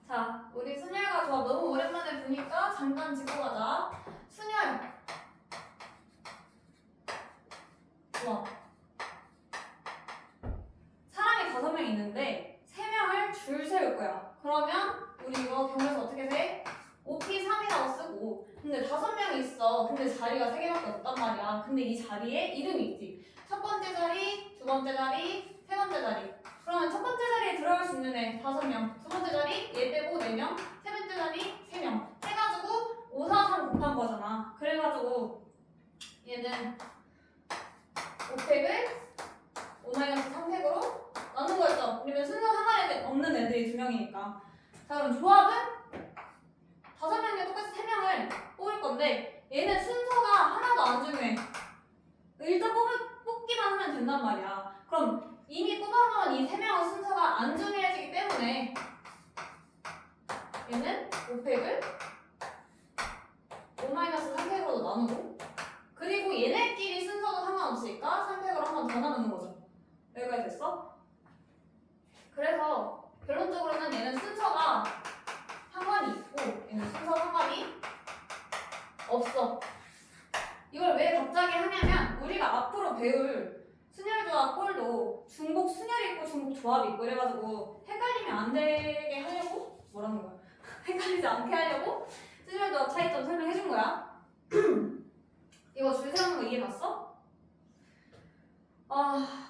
자, 우리 순열과 조합 너무 오랜만에 보니까 잠깐 짚고 가자. 순열 조합. 사람이 5명 있는데 3명을 줄 세울 거야. 그러면 우리 이거 경우에서 어떻게 돼? OP3이라고 쓰고, 근데 5명이 있어. 근데 자리가 3개밖에 없단 말이야. 근데 이 자리에 이름이 있지. 첫 번째 자리, 두 번째 자리, 세 번째 자리. 그러면 첫 번째 자리에 들어갈 수 있는 애 5명, 두 번째 자리 얘 빼고 4명, 세 번째 자리 3명 해가지고 5, 4, 3 곱한 거잖아. 그래가지고 얘는 5팩을 5-3팩으로 나눈 거였죠. 왜냐면 순서 하나에 없는 애들이 2명이니까. 자, 그럼 조합은 5명이 똑같이 3명을 뽑을 건데 얘는 순서가 하나도 안 중요해. 일단 뽑기만 하면 된단 말이야. 그럼 이미 뽑아놓은 이 3명의 순서가 안 중요해지기 때문에 얘는 5팩을 5-3팩으로 나누고, 그리고 얘네끼리 순서도 상관없으니까 3팩으로 한 번 더 나누는 거죠. 여기까지 됐어? 그래서 결론적으로는 얘는 순서가 상관이 있고 얘는 순서 상관이 없어. 이걸 왜 갑자기 하냐면 우리가 앞으로 배울 순열조합 꼴도 중복 순열이 있고 중복 조합이 있고 이래가지고 헷갈리면 안 되게 하려고, 뭐라는 거야? 헷갈리지 않게 하려고 순열조합 차이점 설명해 준 거야. 이거 줄 세우는 거 이해 갔어?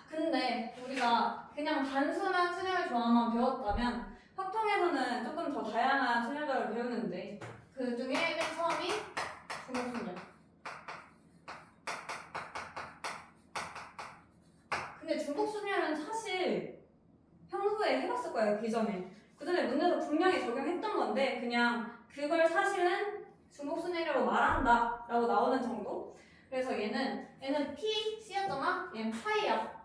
근데 우리가 그냥 단순한 순열 조합만 배웠다면 확통에서는 조금 더 다양한 순열 조합을 배우는데 그 중에 맨 처음이 중복 순열. 근데 중복 순열은 사실 평소에 해봤을 거예요. 그 전에 문제에서 분명히 적용했던 건데 그냥 그걸 사실은 중복 순열이라고 말한다 라고 나오는 정도. 그래서 얘는 P, C였잖아? 얘는 파이야.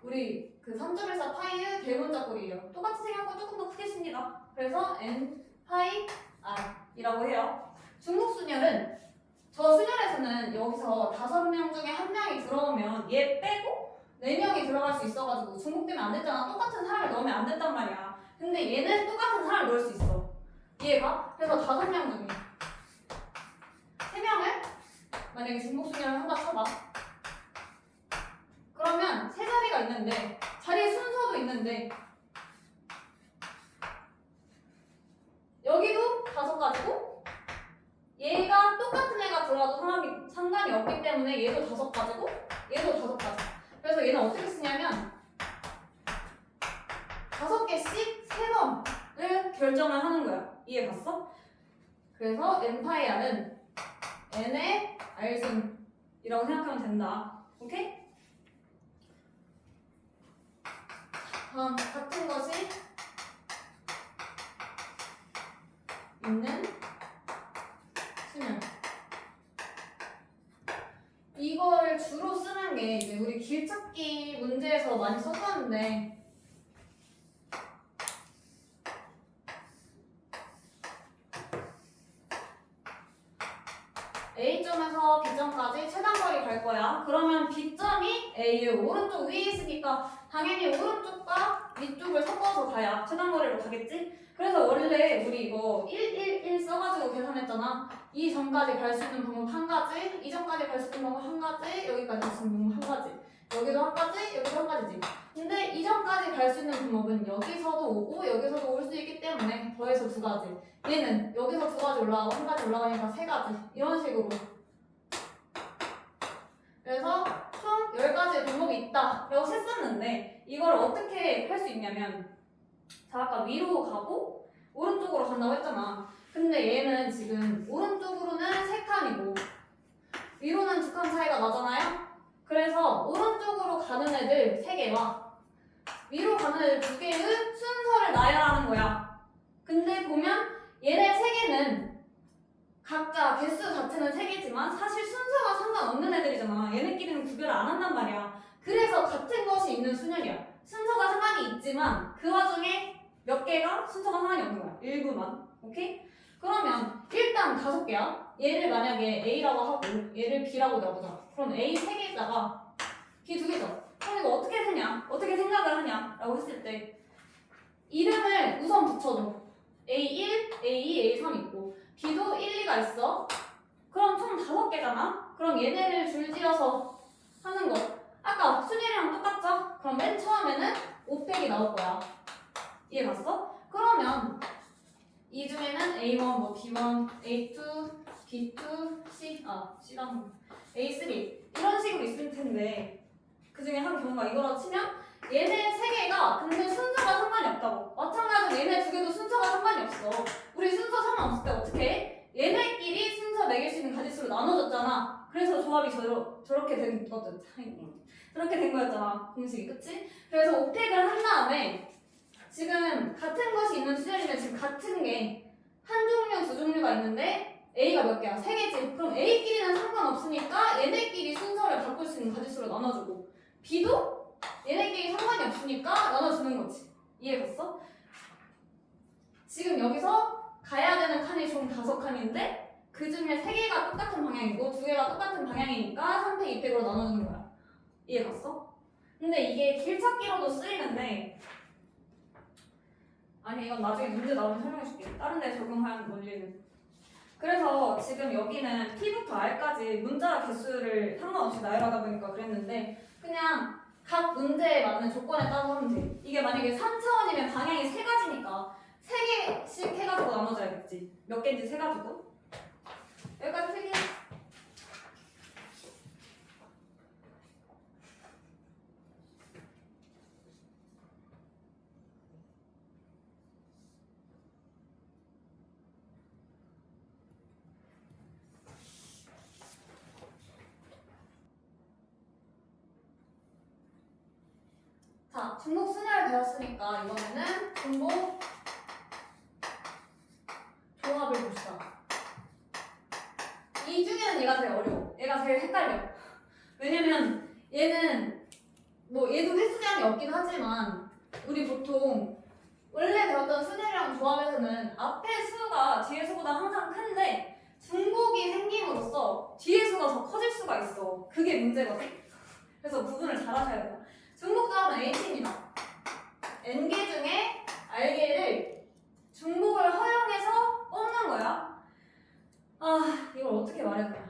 우리 그 3.14 파이의 대문자꼴이에요. 똑같이 생겼고 조금 더 크게 씁니다. 그래서 N 파이 R 이라고 해요. 중복 순열은 저 순열에서는 여기서 5명 중에 1명이 들어오면 얘 빼고 4명이 들어갈 수 있어가지고 중복되면 안 됐잖아. 똑같은 사람을 넣으면 안 됐단 말이야. 근데 얘는 똑같은 사람을 넣을 수 있어. 얘가. 그래서 5명 중에 3명을 만약에 중복 순열을 한다 쳐봐. 그러면 3자리가 있는데 자리의 순서도 있는데 여기도 5가지고 얘가 똑같은 애가 들어와도 상관이 없기 때문에 얘도 5가지고 얘도 5가지. 그래서 얘는 어떻게 쓰냐면 5개씩 3번을 결정을 하는 거야. 이해 갔어? 그래서 N파이 R은 N의 R승이라고 생각하면 된다. 오케이? 다음 같은 것이 있는 순열. 이거를 주로 쓰는 게 이제 우리 길찾기 문제에서 많이 썼었는데 A점에서 B점까지 최단거리 갈 거야. 그러면 B점이 A의 오른쪽 위에 있으니까 당연히 오른쪽과 위쪽을 섞어서 가야 최단거리로 가겠지? 그래서 원래 우리 이거 1, 1, 1 써가지고 계산했잖아. 이 점까지 갈 수 있는 방법 한 가지, 이 점까지 갈 수 있는 방법 한 가지, 여기까지 갈 수 있는 방법 한 가지, 여기도 한 가지, 여기도 한 가지지. 근데 이 점까지 갈 수 있는 방법은 여기서도 오고 여기서도 올 수 있기 때문에 더해서 2가지. 얘는 여기서 2가지 올라가고 1가지 올라가니까 3가지. 이런 식으로. 그래서 총 10가지의 방법이 있다 라고 셌었는데 이걸 어떻게 할 수 있냐면, 자, 아까 위로 가고 오른쪽으로 간다고 했잖아. 근데 얘는 지금 오른쪽으로는 3칸이고 위로는 2칸 차이가 나잖아요. 그래서 오른쪽으로 가는 애들 3개와 위로 가는 애들 2개의 순서를 나열하는 거야. 근데 보면 얘네 3개는 각자 개수 자체는 3개지만 사실 순서가 상관없는 애들이잖아. 얘네끼리는 구별을 안 한단 말이야. 그래서 같은 것이 있는 순열이야. 순서가 상관이 있지만 그 와중에 몇 개가 순서가 상관이 없는 거야. 일부만. 오케이? 그러면 일단 5개야. 얘를 만약에 A라고 하고 얘를 B라고 놔보자. 그럼 A 3개에다가 B 2개죠. 그럼 이거 어떻게 되냐? 어떻게 생각을 하냐? 라고 했을 때 이름을 우선 붙여줘. A1, A2, A3 있고 B도 1, 2가 있어. 그럼 총 5개잖아? 그럼 얘네를 줄지어서 하는 거 아까 순위랑 똑같죠? 그럼 맨 처음에는 5팩이 나올 거야. 이해 갔어? 그러면 이 중에는 A1, 뭐 B1, A2, B2, C랑 A3 이런 식으로 있을 텐데 그 중에 한 경우가 이거라고 치면 얘네 3개가 근데 순서가 상관이 없다고. 마찬가지로 얘네 2개도 순서가 상관이 없어. 우리 순서 상관없을 때 어떻게 해? 얘네끼리 순서 매길 수 있는 가짓수로 나눠줬잖아. 그래서 조합이 저렇게 된 거든. 저렇게 된 거였잖아. 공식이. 그치? 그래서 옵택을 한 다음에 지금 같은 것이 있는 수열이면 지금 같은 게 한 종류, 두 종류가 있는데 A가 몇 개야? 3개지. 그럼 A끼리는 상관없으니까 얘네끼리 순서를 바꿀 수 있는 가짓수로 나눠주고 B도 얘네끼리 상관이 없으니까 나눠주는 거지. 이해갔어? 지금 여기서 가야 되는 칸이 총 5칸인데 그 중에 3개가 똑같은 방향이고 2개가 똑같은 방향이니까 3팩, 2팩으로 나눠주는 거야. 이해갔어? 근데 이게 길찾기로도 쓰이는데 아니 이건 나중에 문제 나오면 설명해줄게. 다른 데 적용하는 원리는. 그래서 지금 여기는 T부터 R까지 문자 개수를 상관없이 나열하다 보니까 그랬는데 그냥 각 문제에 맞는 조건에 따라서 하면 돼. 이게 만약에 3차원이면 방향이 3가지니까 3개씩 해가지고 나눠줘야겠지. 몇 개인지 세가지고. 여기까지 3개. 자, 중복 순열을 배웠으니까 이번에는 중복 조합을 봅시다. 이 중에는 얘가 제일 어려워. 얘가 제일 헷갈려. 왜냐면 얘는 뭐 얘도 횟수 제한이 없긴 하지만 우리 보통 원래 배웠던 순열이랑 조합에서는 앞에 수가 뒤에 수보다 항상 큰데 중복이 생김으로써 뒤에 수가 더 커질 수가 있어. 그게 문제거든. 그래서 구분을 잘 하셔야 돼요. 중복 조합은 H입니다. N개 중에 R개를 중복을 허용해서 뽑는 거야. 아, 이걸 어떻게 말해야 되나.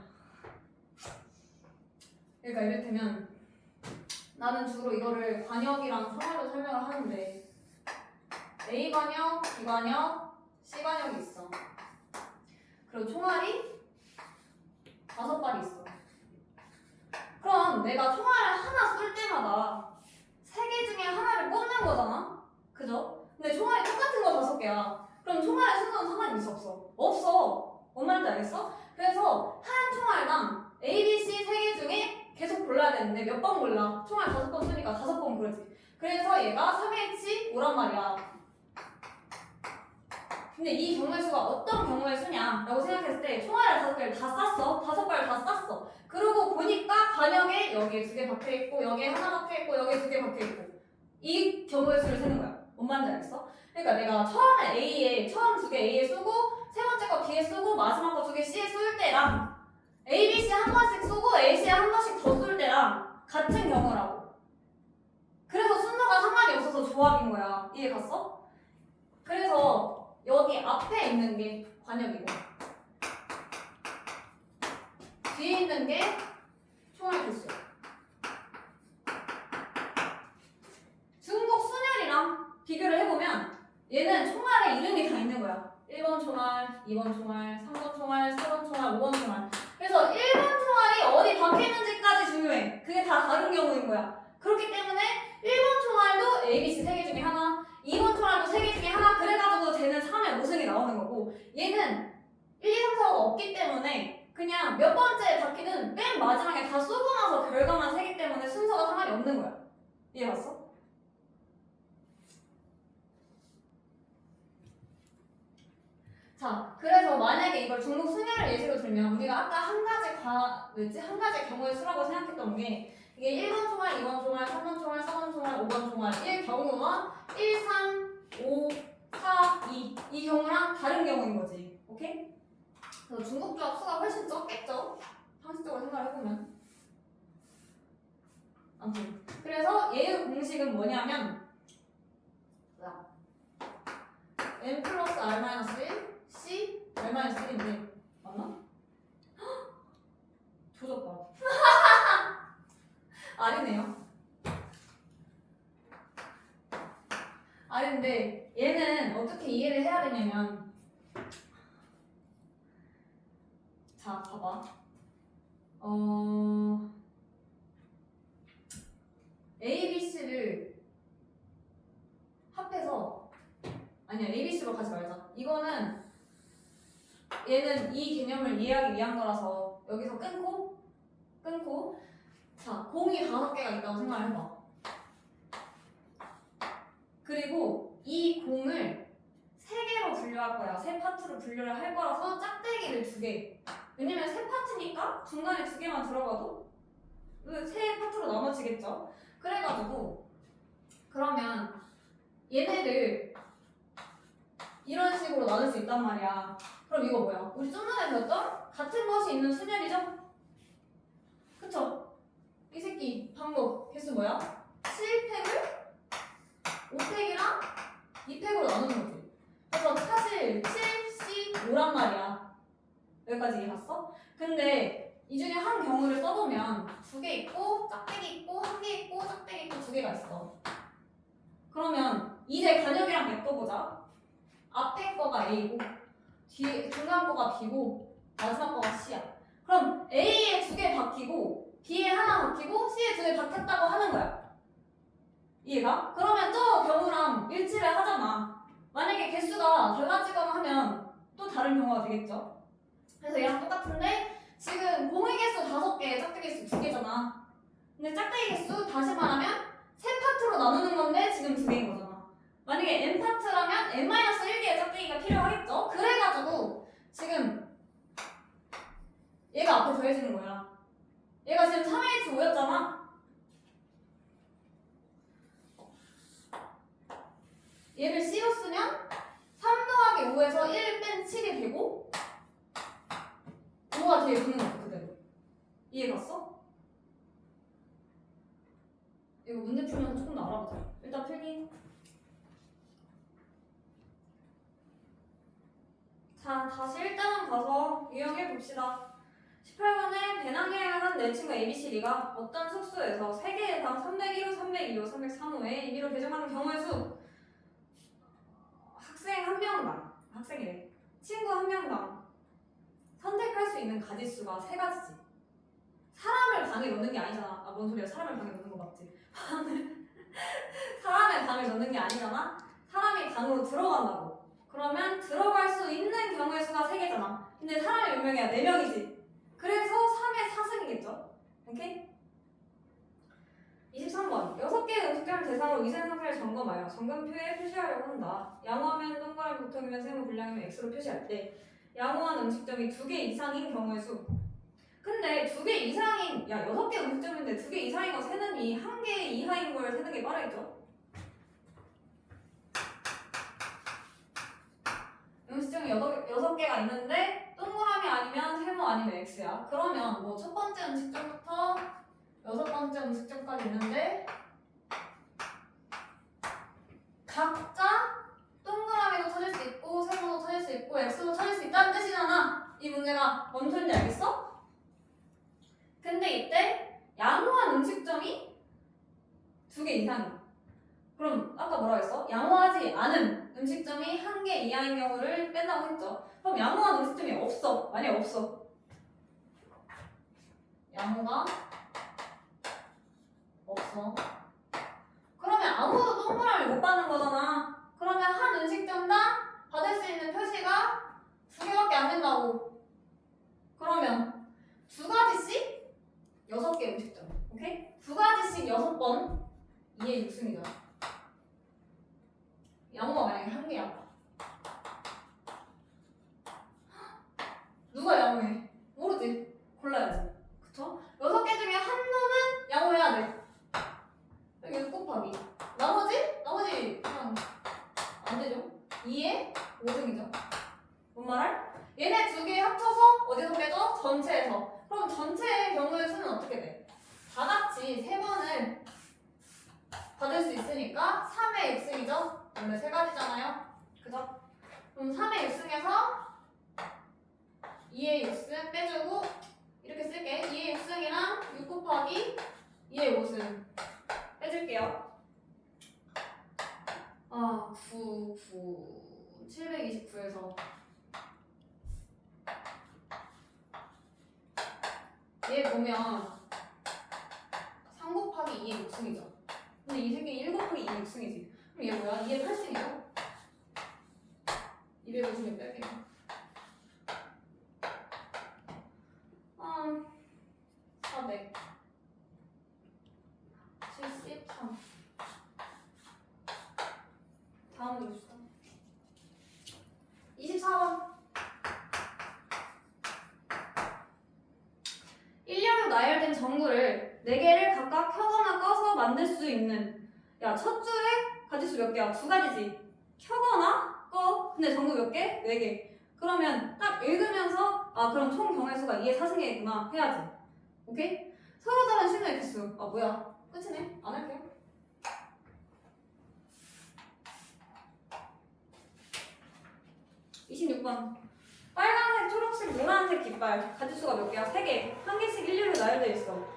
그러니까 이를테면 나는 주로 이거를 관역이랑 총알로 설명을 하는데 A관역, B관역, C관역이 있어. 그리고 총알이 5발이 있어. 그럼 내가 총알을 하나 쏠 때마다 3개 중에 하나를 뽑는 거잖아? 그죠? 근데 총알이 똑같은 거 5개야. 그럼 총알의 순서는 상관이 있어 없어? 없어. 뭔 말인지 알겠어? 그래서 한 총알당 A, B, C 3개 중에 계속 골라야 되는데 몇 번 골라? 총알 5번 쏘니까 5번 고르지. 그래서 얘가 3H 5란 말이야. 근데 이 경우의 수가 어떤 경우의 수냐라고 생각했을 때 총알을 5개를 다 쐈어. 5발을 다 쐈어. 그러고 보니까 관역에 여기에 2개 박혀있고 여기에 하나 박혀있고 여기에 2개 박혀있고 이 경우의 수를 세는 거야. 뭔 말인지 알겠어? 그러니까 내가 처음에 A에 처음 2개 A에 쏘고 세 번째 거 B에 쏘고 마지막 거 2개 C에 쏠 때랑 A, B, C 한 번씩 쏘고 A, C에 한 번씩 더 쏠 때랑 같은 경우라고. 그래서 순서가 상관이 없어서 조합인 거야. 이해 갔어? 그래서 여기 앞에 있는 게 관역이고 뒤에 있는 게 총알 개수야. 중복 순열이랑 비교를 해보면 얘는 총알에 이름이 다 있는 거야. 1번 총알, 2번 총알, 3번 총알, 4번 총알, 5번 총알. 그래서 1번 총알이 어디 박혀있는지까지 중요해. 그게 다 다른 경우인 거야. 그렇기 때문에 1번 총알도 A, B, C 3개 중에 하나, 2번 총알도 3개 중에 하나, 그래가지고 쟤는 3의 5승이 나오는 거고 얘는 1, 2, 3, 4가 없기 때문에 그냥 몇 번째에 박히는 맨 마지막에 다 쏘고 나서 결과만 세기 때문에 순서가 상관이 없는 거야. 이해 갔어? 자, 그래서 만약에 이걸 중복 순열을 예시로 들면 우리가 아까 한 가지 경우의 수라고 생각했던 게 이게 1번 총알, 2번 총알, 3번 총알, 4번 총알, 5번 총알의 경우와 1, 3, 5, 4, 2 이 경우랑 다른 경우인 거지. 오케이? 그래서 중복 조합 수가 훨씬 적겠죠? 상식적으로 생각을 해보면. 아무튼 그래서 얘의 공식은 뭐냐면 n 플러스 r 마이너스 n-1인데 맞나? 조졌다. 아니네요. 아닌데 얘는 어떻게 이해를 해야 되냐면 자 봐봐. A, B, C를 합해서 아니야 A, B, C로 가지 말자. 이거는 얘는 이 개념을 이해하기 위한 거라서 여기서 끊고 자 공이 5개가 있다고 생각을 해봐. 그리고 이 공을 3개로 분류할 거야. 3파트로 분류를 할 거라서 짝대기를 2개. 왜냐면 3파트니까 중간에 2개만 들어가도 3파트로 나눠지겠죠. 그래가지고 그러면 얘네를 이런 식으로 나눌 수 있단 말이야. 그럼 이거 뭐야? 우리 좀 전에 배웠던 같은 것이 있는 순열이죠? 그쵸? 이 새끼 방법 개수 뭐야? 7팩을 5팩이랑 2팩으로 나누는 거지. 그래서 사실 7C5란 말이야. 여기까지 이해 갔어? 근데 이 중에 한 경우를 써보면 2개 있고 짝대기 있고 1개 있고 짝대기 있고 2개가 있어. 그러면 이제 간역이랑 엮어보자. 앞에 거가 A고 뒤에 중간 거가 B고 마지막 거가 C야. 그럼 A에 2개 바뀌고 B에 하나 바뀌고 C에 2개 바뀌었다고 하는 거야. 이해가? 그러면 저 경우랑 일치를 하잖아. 만약에 개수가 달라지거나 하면 또 다른 경우가 되겠죠. 그래서 얘랑 똑같은데 지금 공의 개수 5개, 짝대기 개수 2개잖아. 근데 짝대기 개수 다시 말하면 3파트로 나누는 건데 지금 2개인 거잖아. 만약에 n파트라면 n-1개의 짝대기가 필요하겠죠? 그래가지고 지금 얘가 앞에 더해지는 거야. 얘가 지금 3H5였잖아. 얘를 C로 쓰면 3 더하기 5에서 1 뺀 7이 되고 5가 뒤에 붙는 거야 그대로. 이해 갔어? 이거 문제 풀면서 조금 더 알아보자. 일단 필기. 자, 다시 1단원 가서 유형해 봅시다. 18번에 배낭여행을 한 내 친구 ABCD가 어떤 숙소에서 3개의 방 301호, 302호, 303호에 임의로 배정하는 경우의 수. 학생 한 명당, 학생이래. 친구 한 명당 선택할 수 있는 가지수가 3가지지. 사람을 방에 넣는 게 아니잖아. 아, 뭔 소리야. 사람을 방에 넣는 거 맞지? 사람을 방에 넣는 게 아니잖아. 사람이 방으로 들어간다고. 그러면 들어갈 수 있는 경우의 수가 3개잖아. 근데 사람이 몇 명이야? 4명이지. 그래서 3의 4승이겠죠. 오케이? 23번. 6개의 음식점을 대상으로 위생 상태를 점검하여 점검표에 표시하려고 한다. 양호하면 동그라미, 보통이면 세모, 불량이면 X로 표시할 때 양호한 음식점이 2개 이상인 경우의 수. 근데 2개 이상인, 야 6개 음식점인데 2개 이상인 거 세느니 1개 이하인 걸 세는 게 빠르겠죠? 음식점이 6개가 있는데 동그라미 아니면 세모 아니면 X야. 그러면 뭐 첫 번째 음식점부터 6번째 음식점까지 있는데 각자 동그라미도 찾을 수 있고 세모도 찾을 수 있고 X도 찾을 수 있다는 뜻이잖아. 이 문제가 뭔 소리인지 알겠어? 근데 이때 양호한 음식점이 2개 이상이야. 그럼 아까 뭐라고 했어? 양호하지 않은 음식점이 1개 이하인 경우를 뺀다고 했죠. 그럼 양호한 음식점이 없어. 만약에 없어. 양호가 없어. 그러면 아무도 동그라미 못 받는 거잖아. 그러면 한 음식점당 받을 수 있는 표시가 2개밖에 안 된다고. 그러면 2가지씩 6개 음식점. 오케이? 2가지씩 6번 2의 6승이잖아. 양호가 만약에 1개야. 누가 양호해? 모르지. 골라야지. 그쵸? 6개 중에 한 놈은 양호해야 돼. 여기 곱하기. 나머지 그냥 안 되죠? 2의 5승이죠. 뭔 말할? 얘네 2개 합쳐서 어디서 빼죠? 전체에서. 그럼 전체의 경우의 수는 어떻게 돼? 다 같이 3번을 받을 수 있으니까 3의 6승이죠? 원래 3가지잖아요. 그죠? 그럼 3의 6승에서 2의 6승 빼주고 이렇게 쓸게. 2의 6승이랑 6 곱하기 2의 5승 빼줄게요. 729에서 얘 보면 3 곱하기 2의 6승이죠. 근데 이 새끼 1 곱하기 2의 6승이지. 그럼 얘 뭐야? 2의 8승이죠? 250을 뺄게요. 473. 다음 문제 봅시다. 24번. 일렬로 나열된 전구를 4개를 각각 켜거나 꺼서 만들 수 있는, 야, 첫 줄에 가지수 몇 개야? 2가지지. 켜거나 꺼. 근데 전구 몇 개? 4개. 그러면 딱 읽으면서 그럼 총 경우의 수가 2의 4승이겠구나 해야지. 오케이? 서로 다른 신호의 개수. 뭐야? 끝이네. 안 할게요. 26번. 빨간색, 초록색, 노란색 깃발 가지수가 몇 개야? 3개. 한 개씩 일렬로 나열되어 있어.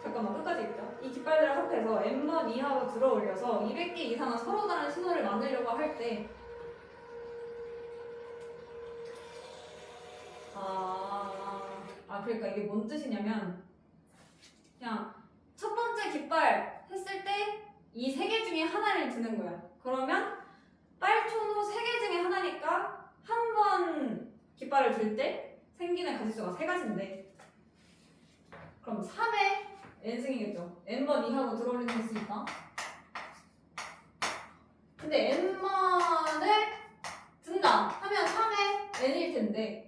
잠깐만 끝까지 읽자. 이 깃발들을 합해서 n번 이하로 들어 올려서 200개 이상의 서로 다른 신호를 만들려고 할 때 그러니까 이게 뭔 뜻이냐면 그냥 첫 번째 깃발 했을 때 이 3개 중에 하나를 드는 거야. 그러면 빨초노 3개 중에 하나니까 한 번 깃발을 들 때 생기는 가지수가 3가지인데 그럼 3의 n승이겠죠. n번 이하로 들어올리는 게 있으니까. 근데 n번을 든다 하면 3의 n일 텐데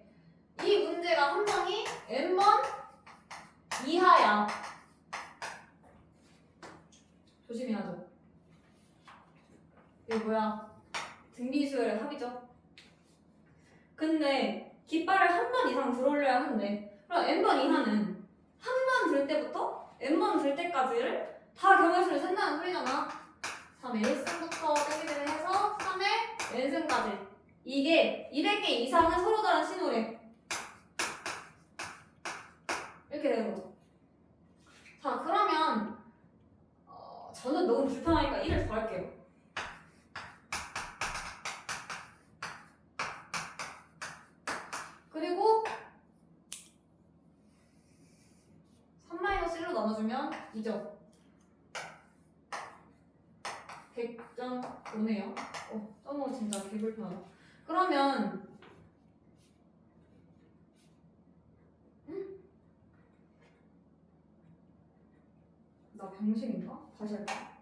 이 문제가 한 번이 n번 이하야. 조심히 하죠. 이거 뭐야? 등비수열의 합이죠. 근데 깃발을 한 번 이상 들어올려야 하는데 그럼 n번 이하는 한 번 들 때부터 n번 들 때까지를 다 경우수를 센다는 소리잖아. 3의 1승부터 빼기를 해서 3의 n승까지. 이게 200개 이상은 서로 다른 신호래. 이렇게 되는 거죠. 자, 그러면 저는 너무 불편하니까 1을 더 할게요. 그리고 3-1로 나눠주면 2죠. 100.5네요. 점오 진짜 개불편하다. 그러면 나 병신인가? 다시 할까?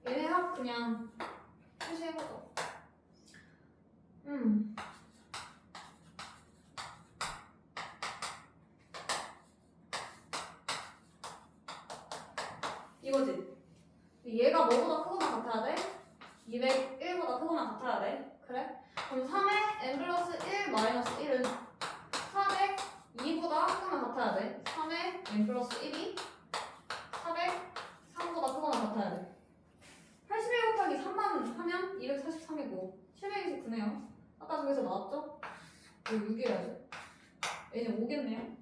얘네 합 그냥 표시해보자. 이거지. 얘가 뭐보다 크거나 같아야 돼? 201보다 크거나 같아야 돼. 그래? 그럼 3의 n 플러스 1 마이너스 1은 402보다 크거나 같아야 돼. 3의 n 플러스 1이 403보다 크거나 같아야 돼. 81 곱하기 3만 하면 243이고 729네요. 아까 저기서 나왔죠? 이거 6이라죠? 얘는 5겠네요.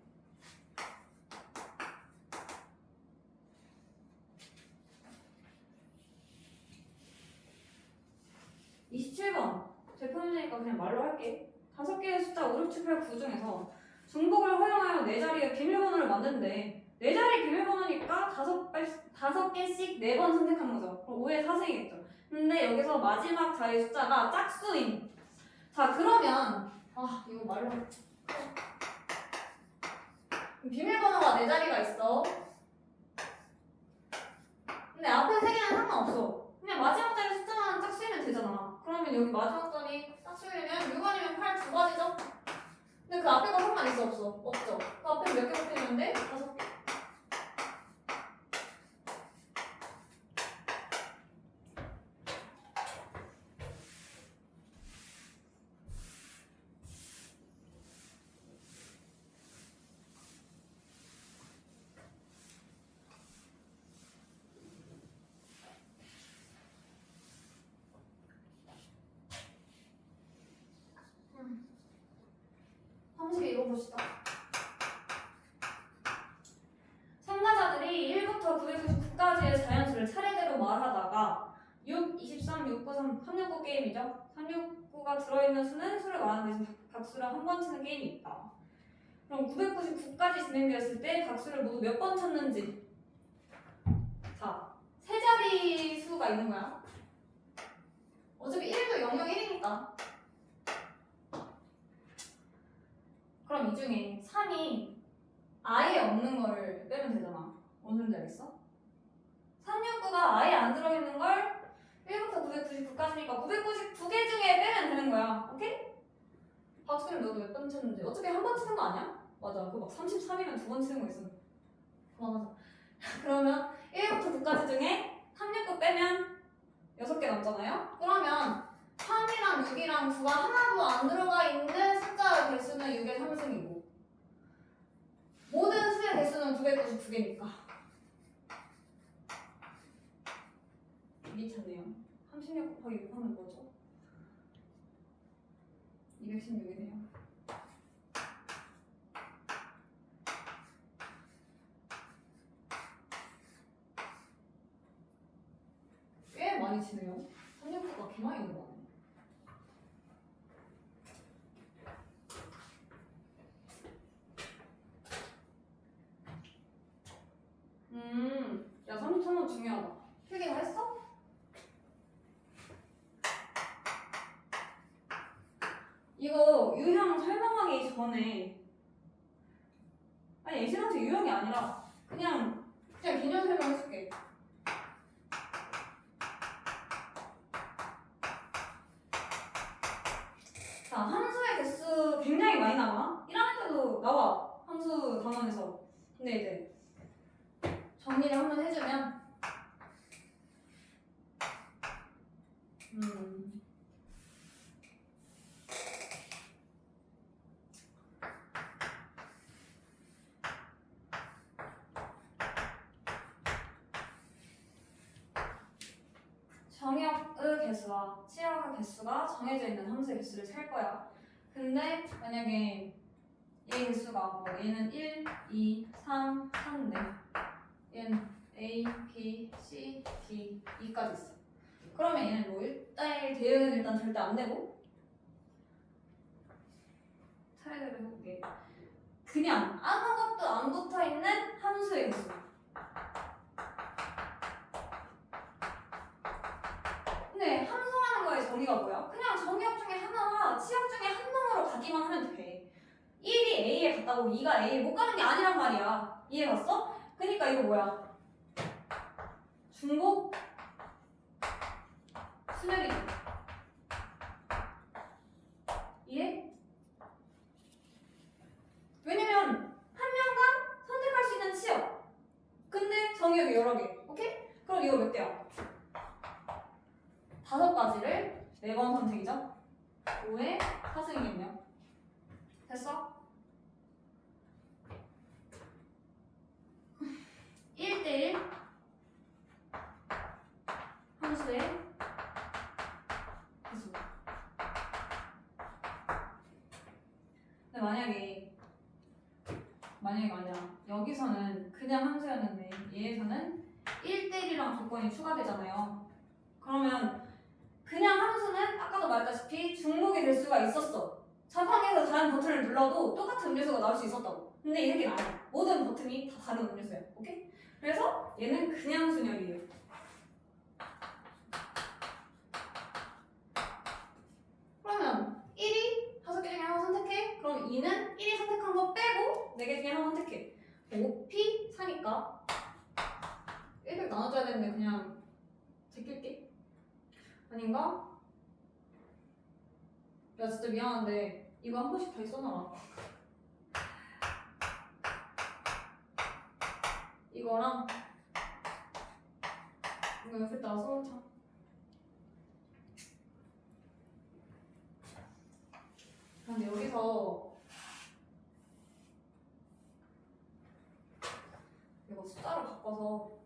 제품이니까 그냥 말로 할게. 5개의 숫자 5, 6, 7, 8, 9 중에서 중복을 허용하여 4자리의 비밀번호를 만드는데 4자리 비밀번호니까 5개씩 4번 선택하는 거죠. 그럼 5의 4승이겠죠. 근데 여기서 마지막 자리 숫자가 짝수인. 자, 그러면 이거 말로 할게. 비밀번호가 4자리가 있어. 근데 앞에 3개는 상관없어. 그냥 마지막 자리 숫자만 짝수이면 되잖아. 그러면 여기 마지막 자리 짝수이면 6아니면 8 두 가지죠? 근데 그 앞에 거 상관 있어 없어? 없죠. 그 앞에 몇 개 붙어있는데? 5개. 읽어봅시다. 참가자들이 1부터 999까지의 자연수를 차례대로 말하다가 6, 23, 693, 369 게임이죠. 369가 들어있는 수는 수를 말하는 대신 각 수를 한 번 치는 게임이 있다. 그럼 999까지 진행되었을 때 각 수를 모두 몇 번 찾는지. 자, 세 자리 수가 있는 거야. 어차피 1도 001이니까. 그럼 이 중에 3이 아예 없는 걸 빼면 되잖아. 어느 정도 알겠어? 369가 아예 안 들어있는 걸 1부터 999까지니까 999개 중에 빼면 되는 거야. 오케이? 박수를 너도 몇 번 쳤는지. 어차피 한 번 치는 거 아니야? 맞아. 그거 막 33이면 두 번 치는 거 있어. 그만하자. 그러면 1부터 9까지 중에 369 빼면 6개 남잖아요? 그러면 3이랑 6이랑 9가 하나도 안 들어가 있는 숫자의 개수는 6의 3승이고 모든 수의 개수는 999개니까 미쳤네요. 36 곱하기 6 하면 뭐죠? 216이네요. 꽤 많이 치네요. 369가 개 많이 들어가네. 야 33번 중요하다. 필기가 했어? 이거 유형 설명하기 전에 아니 예신한테 유형이 아니라 그냥 개념 설명해줄게. 자, 함수의 개수 굉장히 많이 나와. 1학년 때도 나와. 함수 단원에서. 근데 이제 정리를 한번 해주면 정역의 개수와 치역의 개수가 정해져 있는 함수의 개수를 셀 거야. 근데 만약에 얘 개수가 뭐 얘는 1, 2, 3, 3인데 얘는 A, B, C, D, E까지 있어. 그러면 얘는 뭐 1대1 대응은 일단 절대 안 되고 차례대로 해볼게. 그냥 아무것도 안 붙어있는 함수의 개수. 근데 함수라는 거의 정의가 뭐야? 그냥 정의역 중에 하나와 치역 중에 한 놈으로 가기만 하면 돼. 1이 A에 갔다고 2가 A에 못 가는 게 아니란 말이야. 이해 갔어? 그러니까 이거 뭐야? 중복 수열이지. 이해? 왜냐면 한 명당 선택할 수 있는 치역. 근데 정의역이 여러 개. 오케이? 그럼 이거 몇 개야? 5가지를 4번 선택이죠? 5의 4승이겠네요. 됐어? 1대1 함수의 개수. 근데 만약에 아니라 여기서는 그냥 함수였는데 얘에서는 1대1이랑 조건이 추가되잖아요. 그러면 그냥 함수는 아까도 말했다시피 중복이 될 수가 있었어. 자판기에서 다른 버튼을 눌러도 똑같은 음료수가 나올 수 있었다고. 근데 이 새끼는 아니야. 모든 버튼이 다 다른 음료수야. 오케이? 그래서 얘는 그냥 순열이에요. 그러면 1이 5개 중에 하나 선택해. 그럼 2는 1이 선택한 거 빼고 4개 중에 하나 선택해. 5P 4니까 1을 나눠줘야 되는데 그냥 제낄게. 아닌가? 야 진짜 미안한데 이거 한 번씩 다시 써놔라. 이거랑 이거 옆에다가 써놓자. 근데 여기서 이거 숫자로 바꿔서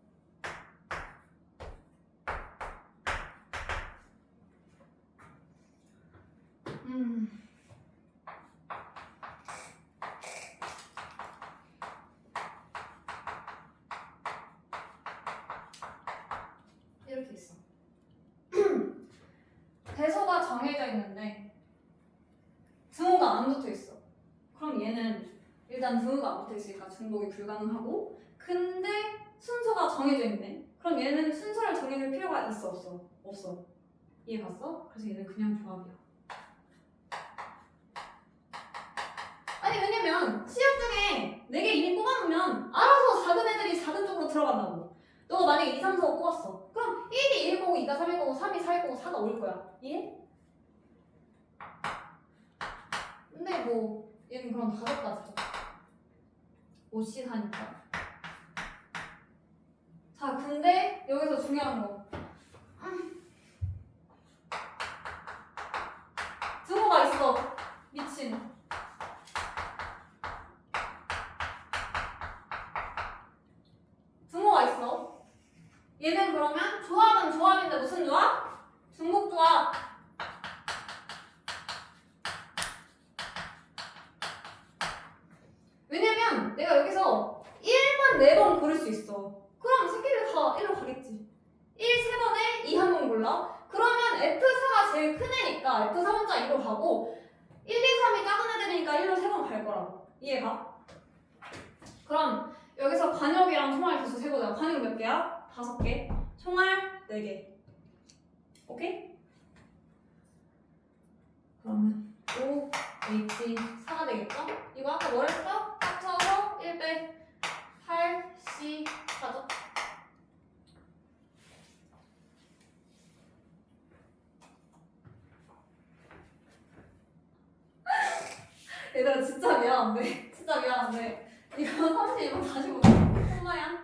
등호가 안 붙어있으니까 중복이 불가능하고 근데 순서가 정해져 있네. 그럼 얘는 순서를 정해줄 필요가 있어 없어? 없어. 이해 갔어? 그래서 얘는 그냥 조합이야. 아니 왜냐면 시험 중에 4개 이미 뽑아놓으면 알아서 작은 애들이 작은 쪽으로 들어간다고. 너가 만약에 2, 3, 4, 5 뽑았어. 그럼 1이 1 거고 2가 3일 거고 3이 4일 거고 4가 5일 거야. 이해? 근데 뭐 얘는 그럼 5가지죠. 5씩 하니까. 자 근데 여기서 중요한 거. 등호가 있어. 미친. 등호가 있어. 얘는 그러면 조합은 조합인데 무슨 조합? 중복 조합. 왜냐면 내가 여기서 1만 4번 고를 수 있어. 그럼 새끼들 다 1로 가겠지. 1 3번에 2 한 번 골라. 그러면 F4가 제일 큰 애니까 F4 혼자 2로 가고 1, 2, 3이 작은 애들이니까 1로 3번 갈 거라고. 이해가? 그럼 여기서 관역이랑 총알 개수 세보자. 관역 몇 개야? 5개. 총알 4개. 오케이? 그러면 O, H, 4가 되겠죠? 이거 아까 뭐랬어? 합쳐서 1 빼 8, C, 4죠? 얘들아 진짜 미안한데 진짜 미안한데 이거 32번 다시 보자. 엄마야.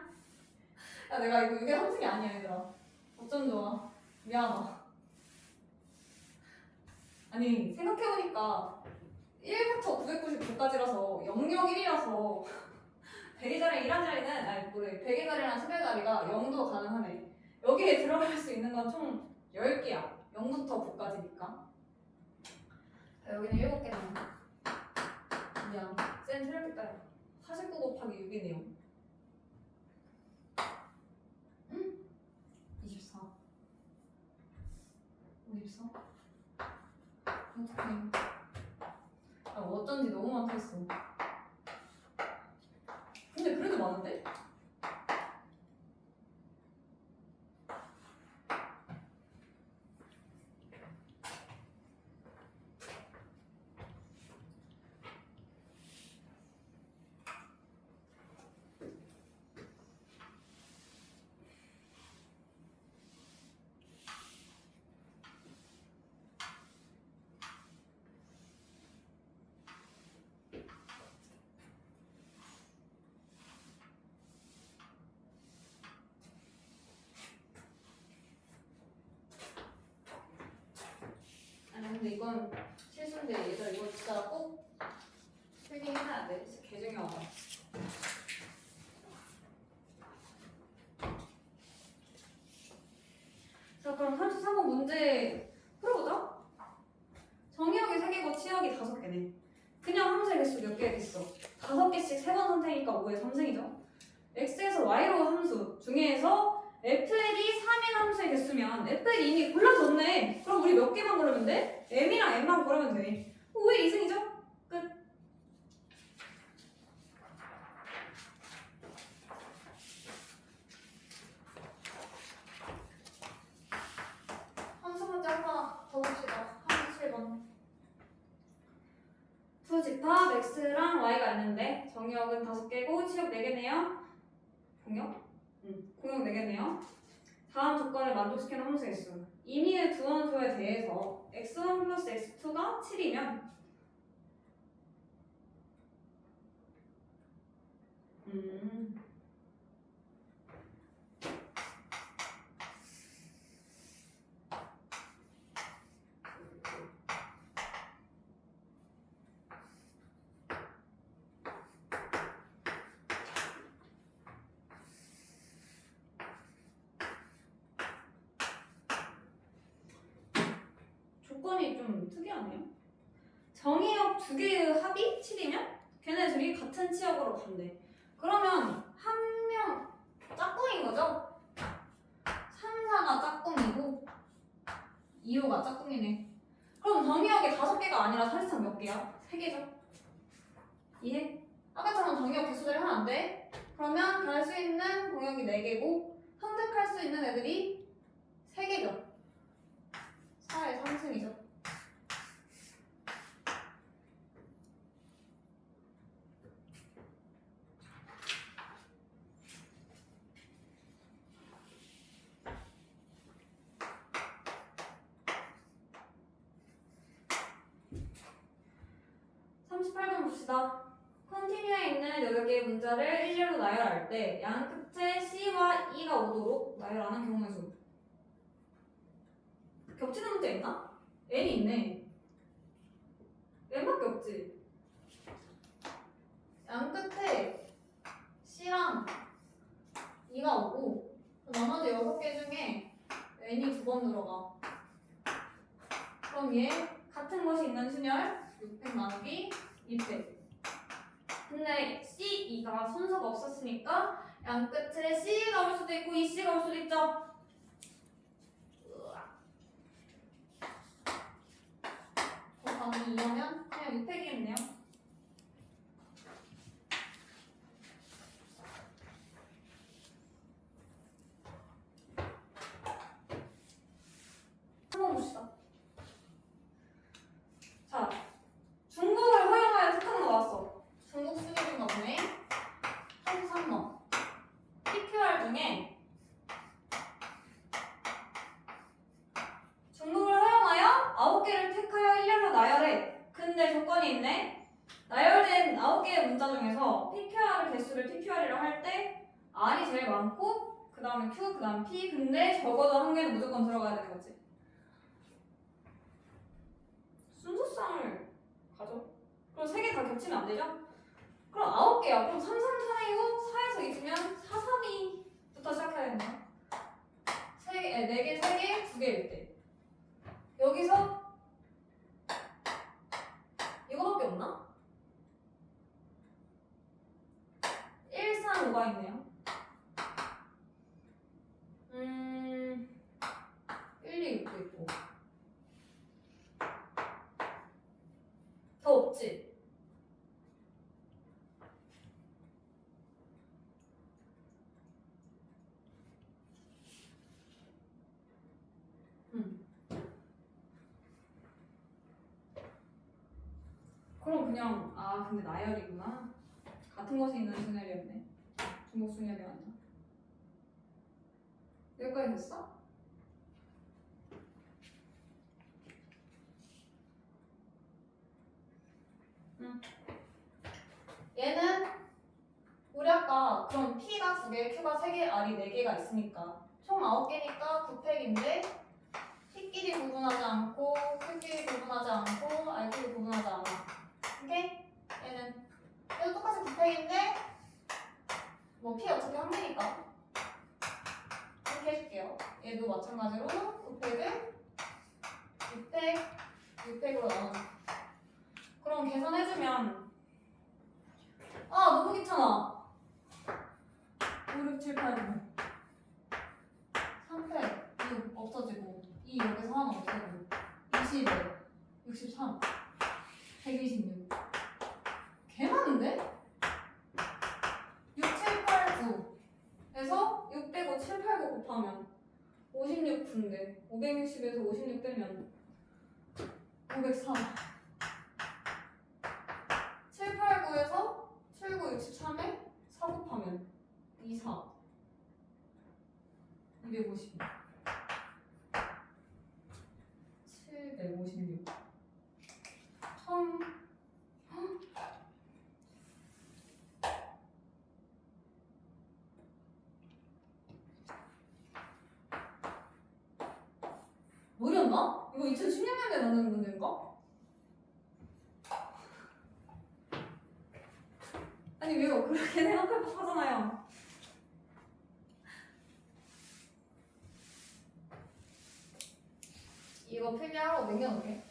야 내가 이게 30이 아니야 얘들아. 어쩜 좋아. 미안하다. 아니 생각해보니까 1부터 999까지라서 001이라서 100의 자리 1한 자리는 아니 뭐래 100의 자리랑 10의 자리가 0도 가능하네. 여기에 들어갈 수 있는 건 총 10개야. 0부터 9까지니까. 자, 여기는 7개 남았네. 미안. 쌤 틀렸겠다. 49 곱하기 6이네요. 응? 24. 54. 어떡해. 아, 어쩐지 너무 많다 했어. 근데 그래도 많은데? 아니 근데 이건 실수인데 얘들아 이거 진짜 꼭 필기해놔야 돼. 진짜 개중요하다. 자 그럼 33번 문제 풀어보자. 정의역이 3개고 치역이 5개네. 그냥 함수의 개수 몇 개겠어? 5개씩 3번 선택이니까 5의 3승이죠. x에서 y로 함수 중에서 fl이 3인 함수의 개수면 fl이 이미 골라졌네. 그럼 우리 몇 개만 고르면 돼? m이랑 n만 고르면 돼. 5의 2승이죠? 끝. 함수 문제 하나 더 봅시다. 함수 7번. 두 집합 x랑 y가 있는데 정의역은 5개고 치역 4개네요. 공역? 공역 4개네요. 다음 조건을 만족시키는 함수의 수. 임의의 두 원소에 대해서 x1 플러스 x2가 7이면 조건이 좀 특이하네요. 정의역 2개의 합이 7이면 걔네들이 같은 치역으로 간대. 그러면 한 명 짝꿍인 거죠? 3, 4가 짝꿍이고 2, 5가 짝꿍이네. 그럼 정의역이 5개가 아니라 사실상 몇 개야? 3개죠? 이해? 아까처럼 정의역 개수대로 하면 안 돼. 그러면 갈 수 있는 공역이 4개고 선택할 수 있는 애들이 3개죠. 4의 3승이죠. 38번 봅시다. 컨티뉴에 있는 여러 개의 문자를 일렬로 나열할 때 양 끝에 C와 E가 오도록 나열하는 경우의 수. 겹치는 문자 있나? N이 있네. N밖에 없지. 양 끝에 C랑 E가 오고 나머지 6개 중에 N이 2번 들어가. 그럼 얘 같은 것이 있는 순열 600 나누기 200. 근데 C, E가 순서가 없었으니까 양 끝에 C가 올 수도 있고 EC가 올 수도 있죠. 곱하기 2하면 그냥 600이겠네요. 한번 봅시다. 자, 중국을 허용하여 특강 나왔어. 중국 수준인가 보네. 33번. PQR 중에 중국을 허용하여 9개를 택하여 일렬로 나열해. 근데 조건이 있네. 나열된 9개의 문자 중에서 PQR 개수를 TQR이라고 할 때 R이 제일 많고 그 다음에 Q, 그 다음 P. 근데 적어도 한 개는 무조건 들어가야 되는 거지. 순서상을 가져. 그럼 3개 다 겹치면 안 되죠? 그럼 9개야. 그럼 3, 3, 3이고 4에서 있으면 4, 3, 2부터 시작해야 되는 거야. 4개, 3개, 2개일 때. 여기서 이거밖에 없나? 1, 3, 5가 있네요. 1, 2, 6도 있고. 더 없지? 그럼 그냥 근데 나열이구나. 같은 곳에 있는 순열이었네. 중복 순열이 아니라. 여기까지 됐어? 응. 얘는 우리 아까 그럼 P가 2개, Q가 3개, R이 4개가 있으니까 총 9개니까 9팩인데 P끼리 구분하지 않고 Q끼리 구분하지 않고 R끼리 구분하지 않아. 오케이? 얘는 얘도 똑같이 9팩인데 뭐 P 어차피 한 개니까 이렇게 해줄게요. 얘도 마찬가지로 9팩을 6팩, 6팩으로 나눠줘. 그럼 계산해주면 너무 귀찮아. 5, 6, 7, 8, 9 3팩 6 없어지고 2 여기서 하나 없애고 20에 63 126 개 많은데? 6, 7, 8, 9에서 6 빼고 7, 8, 9 곱하면 56분인데 560에서 56 빼면 503 7, 8, 9에서 7, 9, 63에 4 곱하면 24 250 756 1000 뭐였나? 이거 2016년에 만든 문제인가? 아니 왜요? 그렇게 생각할 법하잖아요. 이거 필기하라고 남겨놓을게.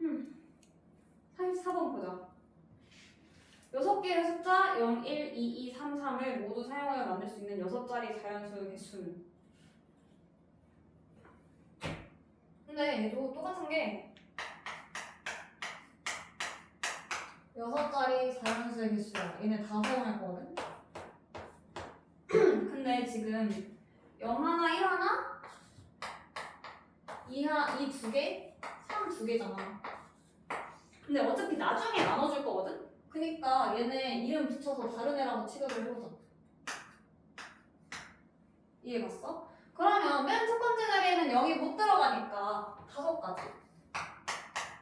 음. 34번 보자. 6개의 숫자 0, 1, 2, 2, 3, 3을 모두 사용하여 만들 수 있는 6자리 자연수의 개수는. 근데 얘도 똑같은 게 6자리 자연수의 개수야. 얘네 다 사용할 거거든. 근데 지금 0 하나, 1 하나, 2 두 개, 3 두 개잖아. 근데 어차피 나중에 나눠줄 거거든? 그니까 얘네 이름 붙여서 다른 애라고 취급을 해보자. 이해 갔어? 그러면 맨 첫 번째 자리에는 0이 못 들어가니까 5가지.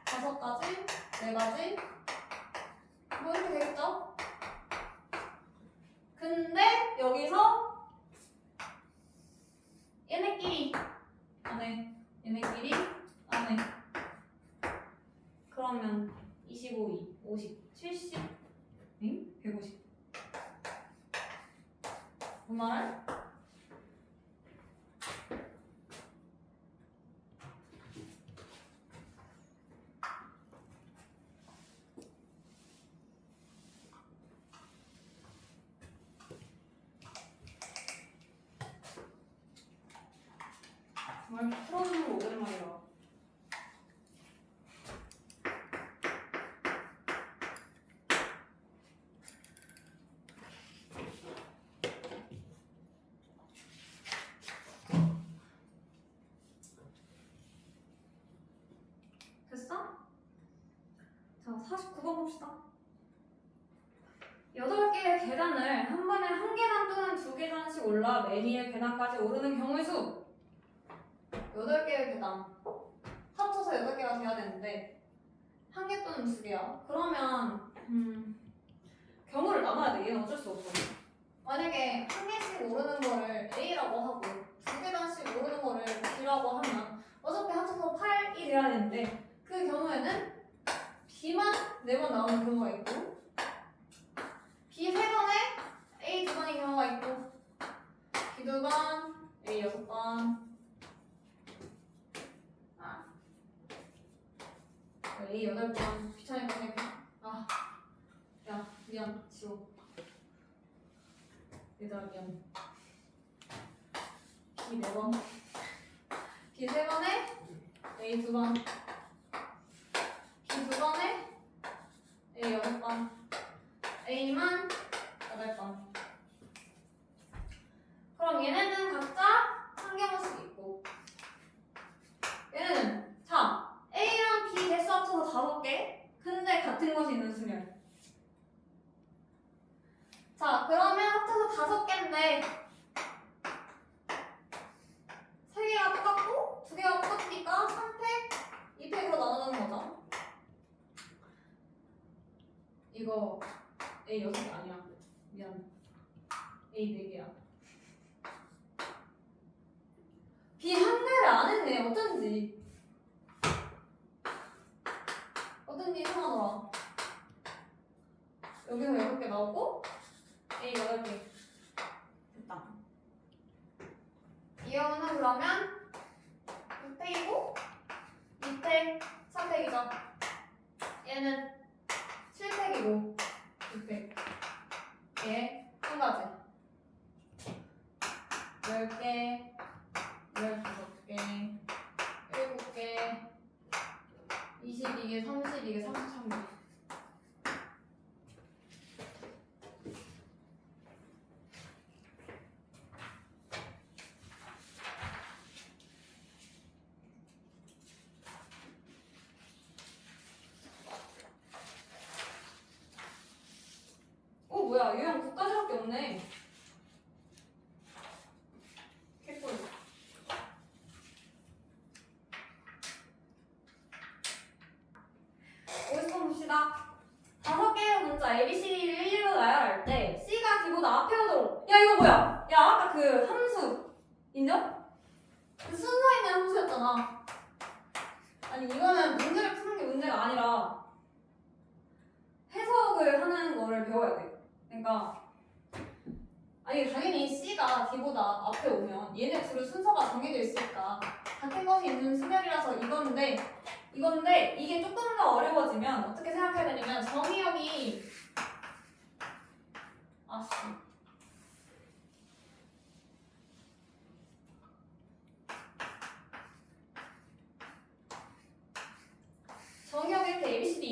5가지, 4가지, 뭐 이렇게 되겠죠? 근데 여기서 얘네끼리 안 해. 얘네끼리 안 해. 그러면 25, 50, 70, 응? 150. 뭔 말? 정말 풀어주는 거 오랜만이라. 됐어? 자, 49번 봅시다. 8개의 계단을 한 번에 한 계단 또는 두 계단씩 올라 맨 위의 계단까지 오르는 경우의 수. 8개의 계단. 합쳐서 8개가 돼야 되는데 한 개 또는 두 개야. 그러면 경우를 나눠야 돼. 얘는 어쩔 수 없어. 만약에 한 개씩 오르는 거를 A라고 하고 두 계단씩 오르는 거를 B라고 하면 어차피 합쳐서 8이 돼야 되는데 그 경우에는 B만 4번 나오는 경우가 있고 B 3번에 A 2번인 경우가 있고 B 2번, A 6번 A 8번 귀찮으니까 그냥 야 미안 지워 얘들아 미안 B 4번 B 3번에 A 2번 B 2번에 A 6번 A만 8번. 그럼 얘네는 각자 한 개씩 있고 얘는 자 A랑 B 개수 합쳐서 5개 근데 같은 것이 있는 수면 자 그러면 합쳐서 5개인데 3개가 똑같고 2개가 똑같으니까 3팩, 2팩으로 나누는 거죠. 이거 A 6개 아니야. 미안. A 4개야. B 한 개를 안 했네. 어쩐지 이상하더라. 여기서 6개 나오고 A 8개. 됐다. 이 경우는 그러면 6팩이고 밑에 3팩이죠. 얘는 7팩이고 6팩. 얘 한 가지. 10개, 15개, 7개, 22개, 32개, 33개. 뭐야 유형 9까지밖에 없네. 개꿀. 50번 봅시다. 5개의 문자 ABC를 일일이 나열할 때 C가 D보다 앞에 오도록. 야 이거 뭐야? 야 아까 그 함수 인정? 그 순서 있는 함수였잖아. 아니 이거는 문제를 푸는 게 문제가 아니라 해석을 하는 거를 배워야 돼. 그러니까 아니 당연히 C가 D보다 앞에 오면 얘네 둘의 순서가 정해져 있으니까 같은 것이 있는 수열이라서 이건데 이게 조금 더 어려워지면 어떻게 생각해야 되냐면 정의역이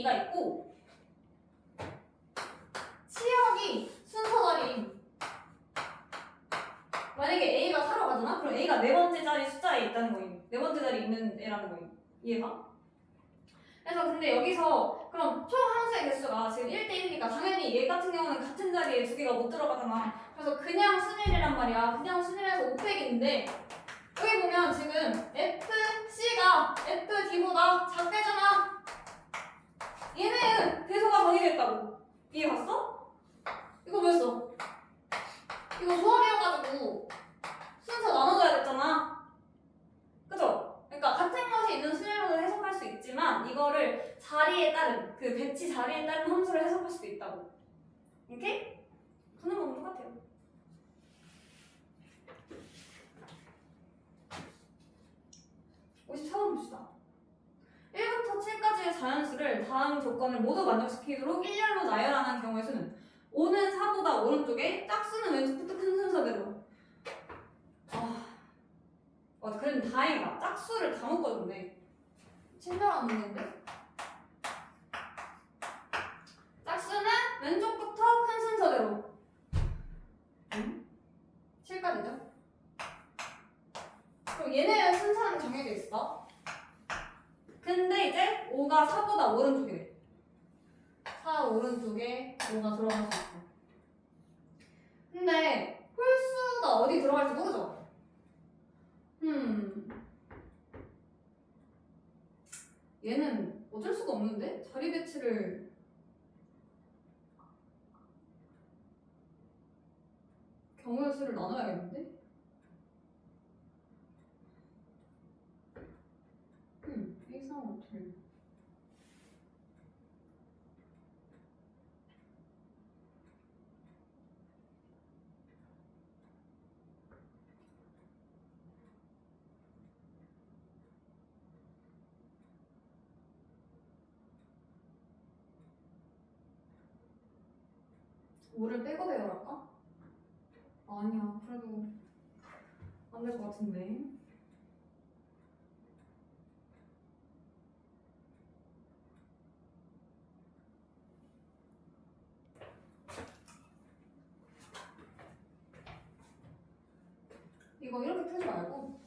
A가 있고 치역이 순서 자리인. 만약에 A가 4로 가잖아? 그럼 A가 네 번째 자리 숫자에 있다는 거임. 네 번째 자리에 있는 애라는 거임. 이해가? 그래서 근데 여기서 그럼 총 함수의 개수가 지금 1대1이니까 당연히 얘 같은 경우는 같은 자리에 두 개가 못 들어가잖아. 그래서 그냥 순일이란 말이야. 그냥 순일에서 500인데 여기 보면 지금 FC가 FD보다 작대잖아. 얘는 대소가 정의됐다고. 이해 갔어? 이거 뭐였어? 이거 조합이어가지고 순서 나눠줘야 됐잖아. 그죠? 그러니까 같은 것이 있는 순열로 해석할 수 있지만 이거를 자리에 따른 그 배치 자리에 따른 함수를 해석할 수도 있다고. 오케이? 하는 건 똑같아요. (54번) 봅시다. 1부터 7까지의 자연수를 다음 조건을 모두 만족시키도록 일렬로 나열하는 경우의 수는 5는 4보다 오른쪽에 짝수는 왼쪽부터 큰 순서대로. 그래도 다행이다. 짝수를 다 묶어줬네. 친절한 문제인데? 짝수는 왼쪽부터 큰 순서대로. 7까지죠? 그럼 얘네 순서는 정해져 있어. 근데 이제 5가 4보다 오른쪽이래. 4 오른쪽에 5가 들어갈 수 있어. 근데 홀수가 어디 들어갈지 모르죠? 얘는 어쩔 수가 없는데? 자리 배치를 경우의 수를 나눠야겠는데? 이상한 어떻게 5를 빼고 배열할까? 아니야, 그래도 안 될 것 같은데. 이거 이렇게 풀지 말고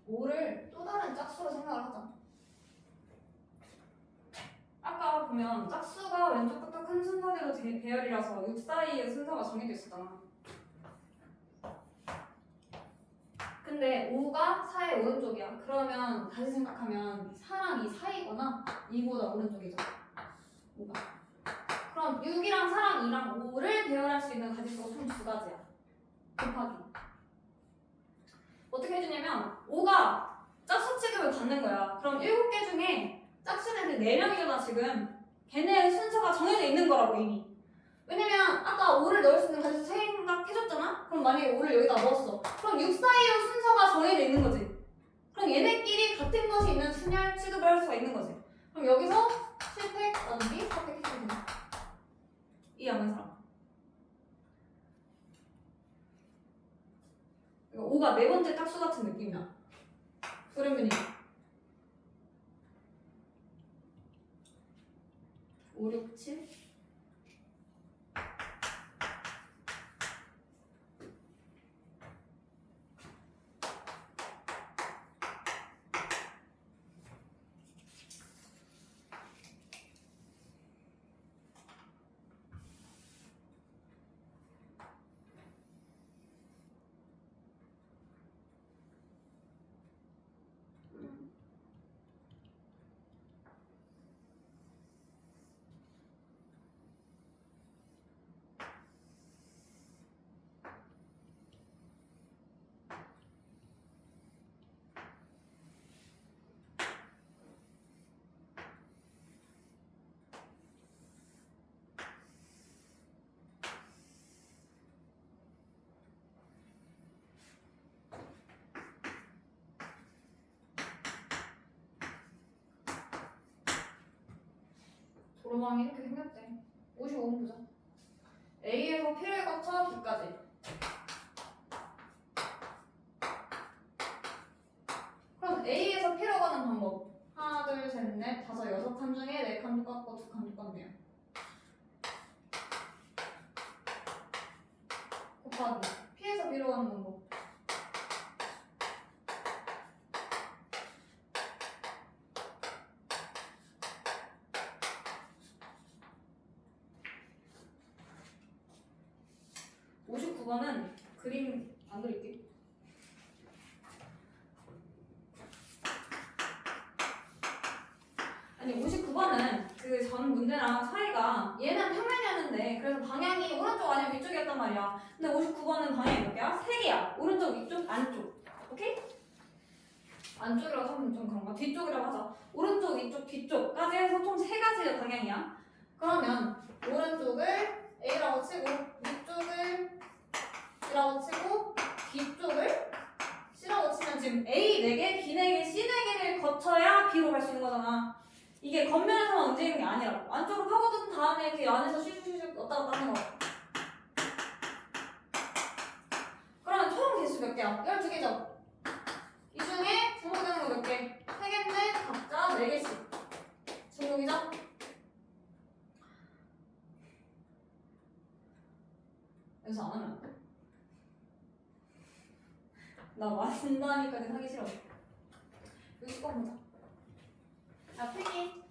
5를 또 다른 짝수로 생각을 하자. 아까 보면 짝수가 왼쪽부터 큰 순서대로 배열이라서 6 사이의 순서가 정해져 있었잖아. 근데 5가 4의 오른쪽이야. 그러면 다시 생각하면 4랑 2 사이거나 2보다 오른쪽이죠. 5가. 그럼 6이랑 4랑 2랑 5를 배열할 수 있는 가짓수가 총 두 가지야. 곱하기. 어떻게 해주냐면 5가 짝수 취급을 받는 거야. 그럼 7개 중에 짝수는 4명이잖아 지금. 걔네 순서가 정해져 있는 거라고 이미. 왜냐면 아까 5를 넣을 수 있는 가짓수 생각해줬잖아? 그럼 만약에 5를 여기다 넣었어. 그럼 6 사이의 순서가 정해져 있는 거지. 그럼 얘네끼리 같은 것이 있는 순열 취급을 할 수가 있는 거지. 그럼 여기서 실팩 나누기 4팩 해주면 돼. 이해 안 가는 사람? 5가 네 번째 짝수 같은 느낌이야. 그러면 5, 6, 7 도로망이 이렇게 생겼대. 55분 보자. A에서 P를 거쳐 B까지. 그럼 A에서 P로 가는 방법. 하나, 둘, 셋, 넷, 다섯, 여섯 칸 중에 네 칸 똑같고 두 칸 똑같네요. 곱하기 P에서 B로 가는 건 뭐? (59번은) 그림 안 그릴게. 아니 59번은 그 전 문제랑 사이가 얘는 평면이었는데 그래서 방향이 오른쪽 아니면 위쪽이었단 말이야. 근데 59번은 방향이 몇 개야? 3개야. 오른쪽, 위쪽, 안쪽. 오케이? 안쪽이라고 하면 좀 그런가? 뒤쪽이라고 하자. 오른쪽, 위쪽, 뒤쪽까지 해서 총 3가지의 방향이야. 그러면 오른쪽을 A라고 치고 위쪽을 B라고 치고 뒤쪽을 C라고 치면 지금 A 4개, B 4개, C 4개를 거쳐야 B로 갈 수 있는 거잖아. 이게 겉면에서만 움직이는 게 아니라고. 안쪽으로 파고든 다음에 그 안에서 슈슈슈 왔다 갔다 하는 거. 그러면 총 개수 몇 개야? 12개죠? 이 중에 중복되는 거 몇 개? 3개인데 각자 4개씩. 중복이죠? 여기서 안 하면 안 돼? 나 맞는다니까지 하기 싫어. 여기 꼭 보자. 자, 필기.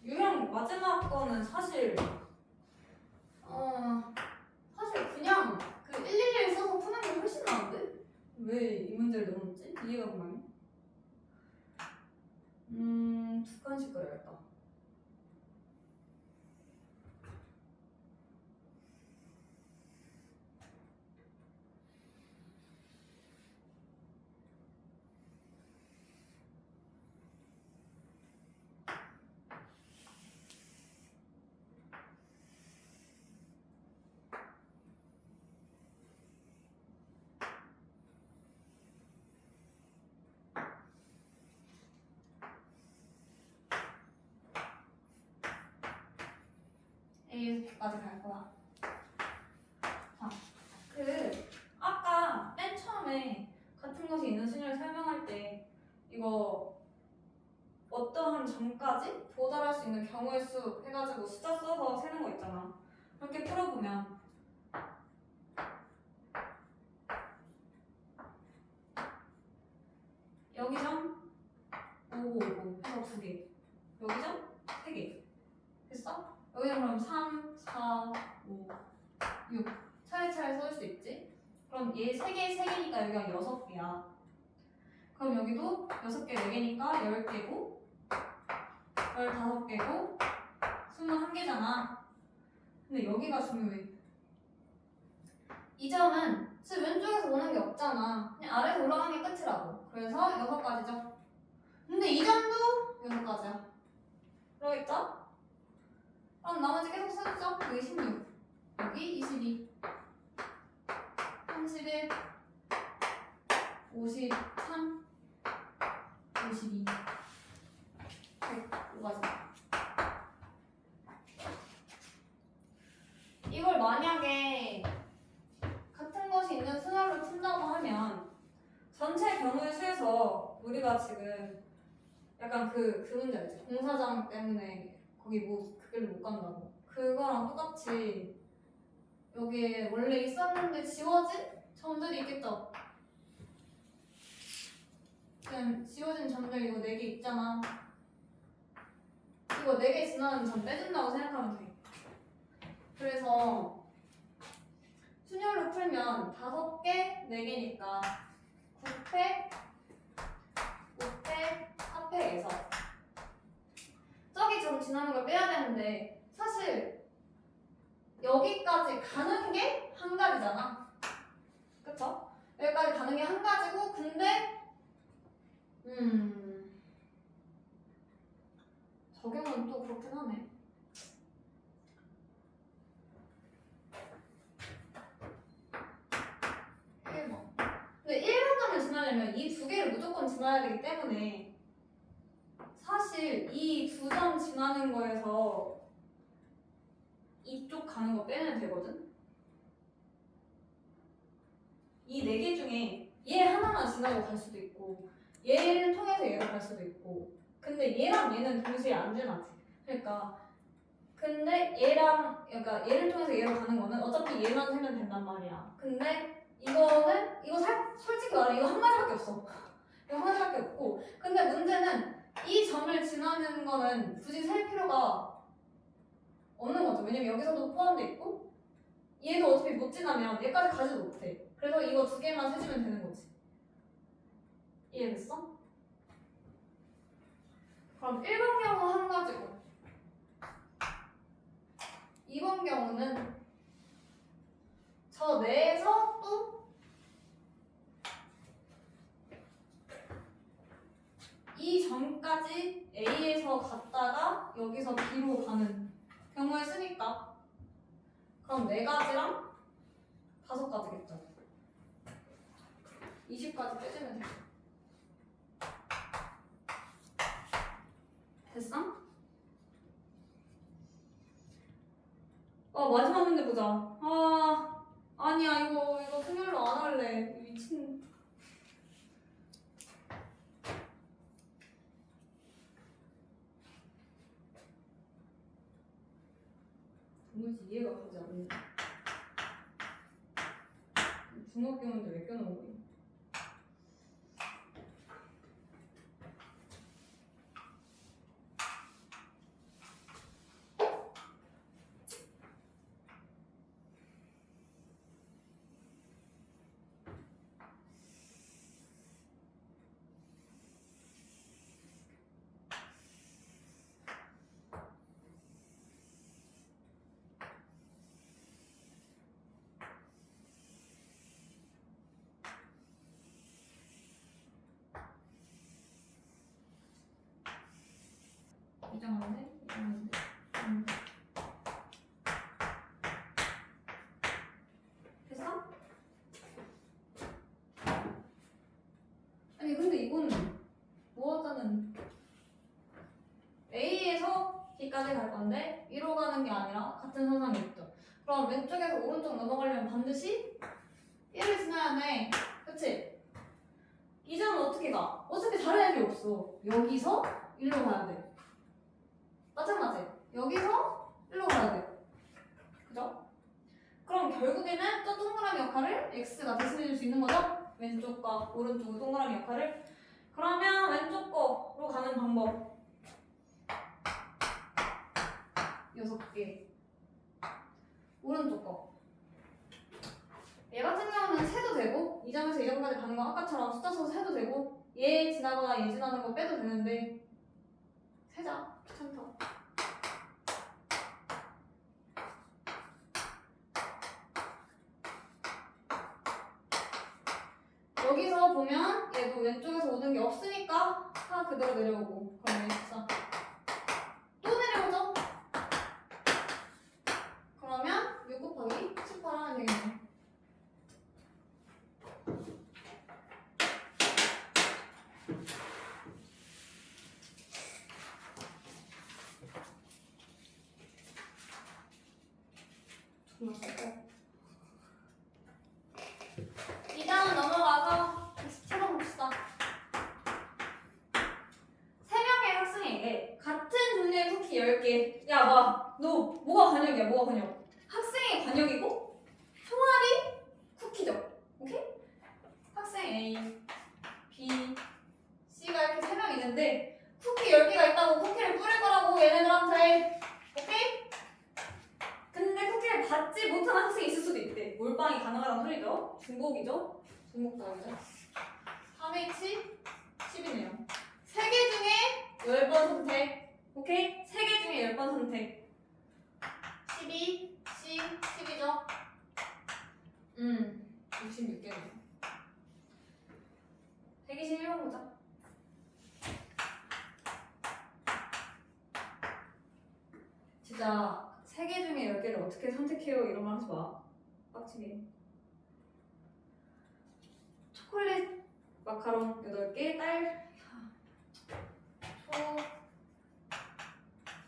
유형 마지막 거는 사실 사실 그냥 그 111 써서 푸는 게 훨씬 나은데? 왜 이 문제를 넣었지? 이해가 가네. 두 칸씩 그려야겠다. A에서 B까지 갈 거야. 자, 아까 맨 처음에 같은 것이 있는 순위를 설명할 때 이거 어떠한 점까지 도달할 수 있는 경우의 수 해가지고 숫자 써서 세는 거 있잖아. 그렇게 풀어보면 여기 점 5, 5, 5 해서 2개, 여기 점 3개 됐어? 여기는 그럼 3, 4, 5, 6 차례차례 써줄 수 있지? 그럼 얘 3개, 3개니까 여기가 6개야. 그럼 여기도 6개, 4개니까 10개고 15개고 21개잖아. 근데 여기가 중요해. 이 점은 지금 왼쪽에서 오는 게 없잖아. 그냥 아래에서 올라가는 게 끝이라고. 그래서 6가지죠. 근데 이 점도 6가지야. 그러겠죠? 그럼 나머지 계속 써주죠. 여기 16, 여기 22, 31, 53, 52, 105가지. 이걸 만약에 같은 것이 있는 순환로 푼다고 하면 전체 경우의 수에서 우리가 지금 약간 그 문제 알지? 공사장 때문에 거기 뭐 그 길로 못 간다고. 그거랑 똑같이 여기에 원래 있었는데 지워진 점들이 있겠죠? 지금 지워진 점들 이거 4개 있잖아. 이거 4개 지나는 점 빼준다고 생각하면 돼. 그래서 순열로 풀면 5개, 4개니까 9팩, 5팩, 4팩에서 저기 점 지나는 걸 빼야 되는데 사실 여기까지 가는 게 한 가지잖아. 그쵸? 여기까지 가는 게 한 가지고 근데 적용은 또 그렇긴 하네. 1번. 근데 1번점을 지나려면 이 2개를 무조건 지나야 때문에 사실 이 두 점 지나는 거에서 이쪽 가는 거 빼면 되거든? 이 네 개 중에 얘 하나만 지나고 갈 수도 있고 얘를 통해서 얘로 갈 수도 있고 근데 얘랑 얘는 동시에 안 지나지. 그러니까 근데 그러니까 얘를 통해서 얘로 가는 거는 어차피 얘만 세면 된단 말이야. 근데 솔직히 말해 이거 한 가지밖에 없어. 이거 한 가지밖에 없고 근데 문제는 이 점을 지나는 거는 굳이 셀 필요가 없는 거죠. 왜냐면 여기서도 포함돼 있고 얘도 어차피 못 지나면 얘까지 가지도 못해. 그래서 이거 두 개만 세주면 되는 거지. 이해됐어? 그럼 1번 경우 한 가지고 2번 경우는 저 내에서 또 이 점까지 A에서 갔다가 여기서 B로 가는 경우에 쓰니까 그럼 4가지랑 5가지겠죠. 20까지 빼주면 돼. 됐어? 마지막 문제 보자. 아니야 이거 승열로 안 할래. 미친. 도무지 이해가 가지 않네. 중학교 문제 왜 껴놓은 거야? 이정한데? 됐어? 아니 근데 이거는 뭐 하자는 A에서 B까지 갈 건데 위로 가는 게 아니라 같은 선상이 있죠. 그럼 왼쪽에서 오른쪽 넘어가려면 반드시 1을 지나야 돼. 그치? 이 점은 어떻게 가? 어차피 다른 애들이 없어. 여기서 일로 가야 돼. 마찬가지. 여기서 일로 가야 돼. 그죠? 그럼 결국에는 또 동그라미 역할을 X가 대신해줄 수 있는 거죠? 왼쪽과 오른쪽 동그라미 역할을. 그러면 왼쪽 거로 가는 방법 6개. 오른쪽 거. 얘 같은 경우는 세도 되고 이 점에서 이 점까지 가는 거 아까처럼 숫자 써서 세도 되고 얘 지나거나 얘 지나는 거 빼도 되는데 세자. 귀찮다. 여기서 보면 얘도 왼쪽에서 오는 게 없으니까 하 그대로 내려오고 그럼 14. 또 내려오죠? 그러면 6 곱하기 18 하면 되겠네. 이 다음 넘어가서 27번 봅시다. 3명의 학생에게 같은 종류의 쿠키 10개. 야, 너 뭐가 관역이야? 뭐가 관역? 학생이 관역이고 총알이 쿠키죠. 오케이? 학생 A, B, C가 이렇게 3명 있는데 쿠키 10개가 있다고 쿠키를 뿌릴 거라고 얘네들한테. 오케이? 근데 쿠키를 받지 못한 학생이 있을 수도 있대. 몰빵이 가능하다는 소리죠. 중복이죠. 중복적이죠. 3H 10이네요. 3개 중에 10번 선택. 오케이? 3개 중에 10번 선택. 12, C, 10이죠. 66개네요. 121번 보자. 진짜 3개 중에 10개를 어떻게 선택해요? 이런 말 하지 마. 빡치게. 초콜릿 마카롱 8개, 초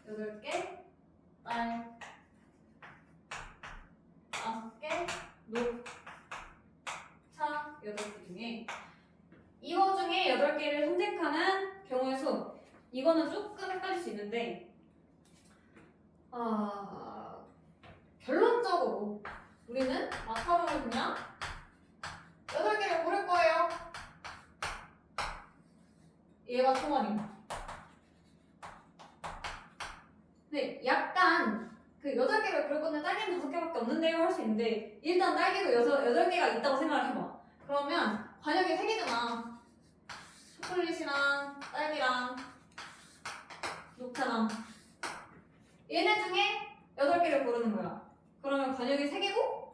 8개, 딸 5개, 녹, 차 8개 중에 이거 중에 8개를 선택하는 경우의 수. 이거는 조금 헷갈릴 수 있는데 결론적으로 우리는 마카롱을 그냥 8개를 고를 거예요. 얘가 총알입니다. 근데 약간 그 8개를 고를 건데 딸기는 5개밖에 없는데요 할 수 있는데 일단 딸기도 8개가 있다고 생각을 해봐. 그러면 관역이 3개잖아. 초콜릿이랑 딸기랑 녹차랑 얘네 중에 8개를 고르는 거야. 그러면 관역이 3개고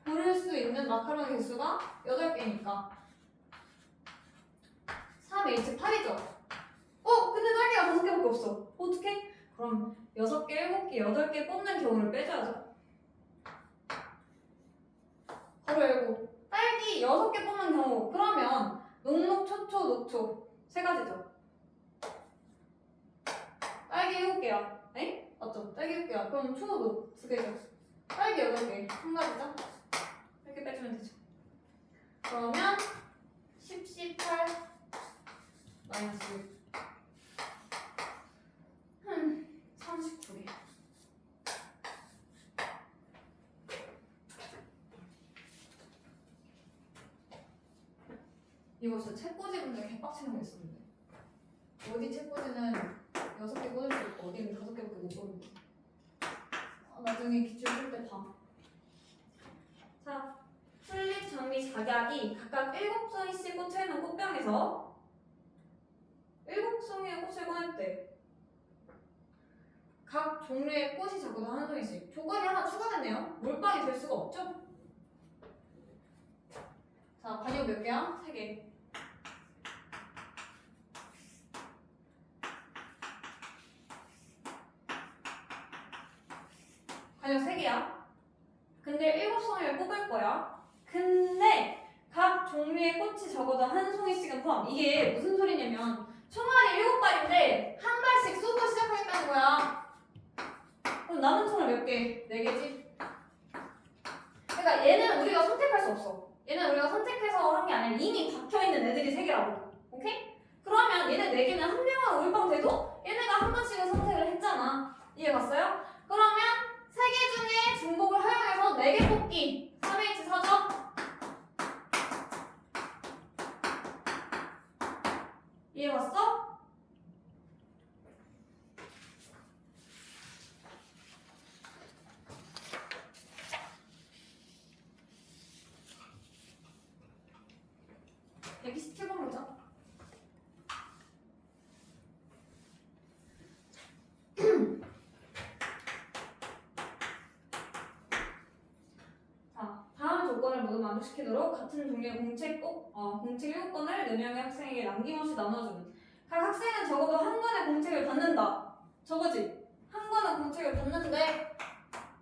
고를 수 있는 마카롱 개수가 8개니까 3H8이죠. 근데 딸기가 5개밖에 없어. 어떡해? 그럼 6개, 7개, 8개 뽑는 경우를 빼줘야죠. 괄호 열고 딸기 6개 뽑는 경우 그러면 녹록, 초초, 녹초 3가지죠. 딸기 7개야. 에? 맞죠? 딸기 7개야. 그럼 초도 2개죠. 딸기 8개 1가지죠? 이렇게 빼주면 되죠. 그러면 10, 18 마이너스 6 39개. 이거 진짜 책꽂이분들 개빡치는 거 있었는데 어디 책꽂이는 6개 꽂을 수 있고 어디는 5개밖에 못 꽂는 거. 나중에 기출 쓸 때 봐. 자, 풀립, 장미, 작약이 각각 7송이씩 꽂혀있는 꽃병에서 7송이의 꽃을 꺼냈대. 각 종류의 꽃이 적어도 한 송이씩. 조건이 하나 추가됐네요. 몰빵이 될 수가 없죠? 자, 관역 몇 개야? 3개. 관역 3개야. 근데 7송이를 뽑을 거야. 근데 각 종류의 꽃이 적어도 한 송이씩은 포함. 이게 무슨 소리냐면 총알이 7발인데 한 발씩 쏘고 시작하겠다는 거야. 그럼 남은 총알 몇 개? 4개지? 그러니까 얘는 우리가 선택할 수 없어. 얘는 우리가 선택해서 한 게 아니라 이미 박혀있는 애들이 3개라고. 오케이? 그러면 얘네 4개는 한 명만 올빵 돼도 얘네가 한 번씩은 선택을 했잖아. 이해 갔어요? 그러면 3개 중에 중복을 활용해서 4개 뽑기. 3H4죠? 이해 갔어? 여기 17번 보자. 자, 다음 조건을 모두 만족시키도록 같은 종류의 공책 7건을 4명의 학생에게 남김없이 나눠주는. 각 학생은 적어도 한 권의 공책을 받는다. 저거지? 한 권의 공책을 받는데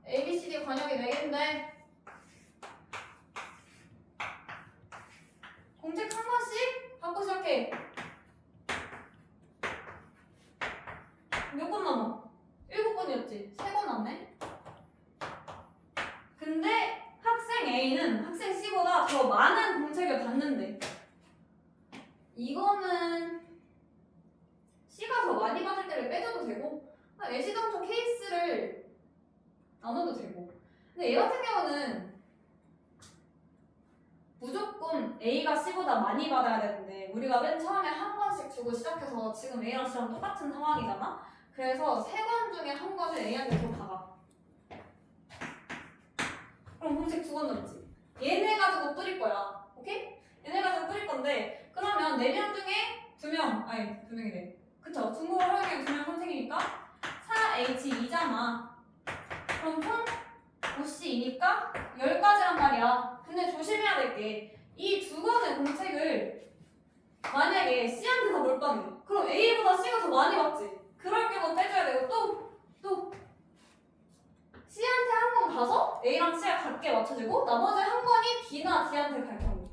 A, B, C, D 관역이 4개인데 공책 한 권씩 받고 시작해. 몇 권 남아? 7권이었지? 3권 남네? 근데 학생 A는 학생 C보다 더 많은 공책을 받는데 이거는 C가 더 많이 받을 때를 빼줘도 되고 애시당초 케이스를 나눠도 되고 근데 얘 같은 경우는 무조건 A가 C보다 많이 받아야 되는데 우리가 맨 처음에 한 권씩 주고 시작해서 지금 A랑 C랑 똑같은 상황이잖아? 그래서 3권 중에 한 권을 A한테 더 박아. 그럼 공책 2권 남지. 얘네 가지고 뿌릴 거야. 오케이? 얘네 가지고 뿌릴 건데 그러면 4명 중에 2명, 아니 2명이래. 그쵸? 중국어 활용에 2명 선택이니까 4H2잖아. 그럼 총 5C2니까 10가지란 말이야. 근데 조심해야 될 게 이 2권의 공책을 만약에 C한테 다 몰빵해. 그럼 A보다 C가 더 많이 받지. 그럴 경우 빼줘야 되고 또 C한테 한 권 가서 A랑 C가 같게 맞춰주고 나머지 한 권이 B나 D한테 갈 경우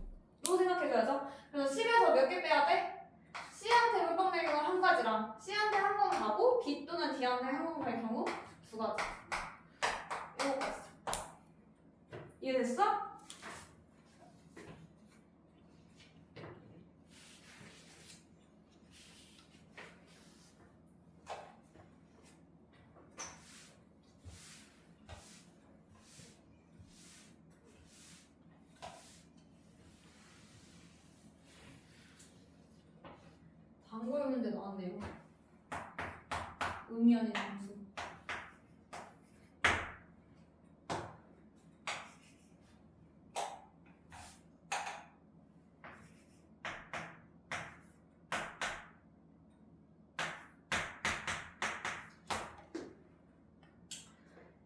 또 생각해줘야죠. 그래서 10에서 몇 개 빼야 돼? C한테 몰빵 내기가 한 가지 가지랑 C한테 한 번 가고 B 또는 D한테 한 번 갈 경우 두 가지. 이거까지. 이해됐어? 단골 문제 나왔네요. 의미 아닌 점수.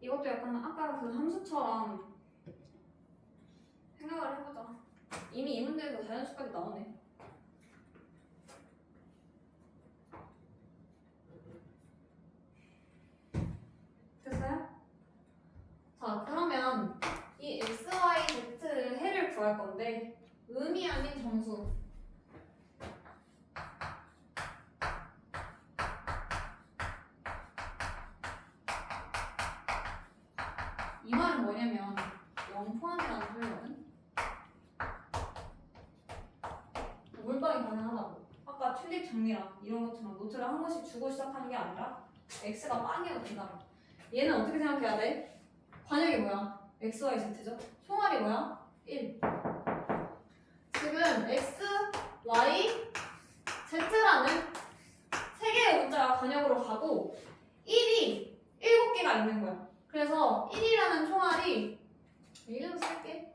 이것도 약간 아까 그 함수처럼 생각을 해보자. 이미 이 문제에서 자연수까지 나오네. 됐어요? 자, 그러면 이 x, y, z 해를 구할 건데 의미 아닌 정수. 이 말은 뭐냐면 0 포함이라는 소리거든. 몰빵이 가능하다고. 아까 튤립 정리랑 이런 것처럼 노트를 한 번씩 주고 시작하는 게 아니라 x가 빵이어도 된다. 얘는 어떻게 생각해야 돼? 관역이 뭐야? x, y, z죠? 총알이 뭐야? 1. 지금 x, y, z라는 세 개의 문자가 관역으로 가고 1이 7개가 있는 거야. 그래서 1이라는 총알이 이름 쓸게.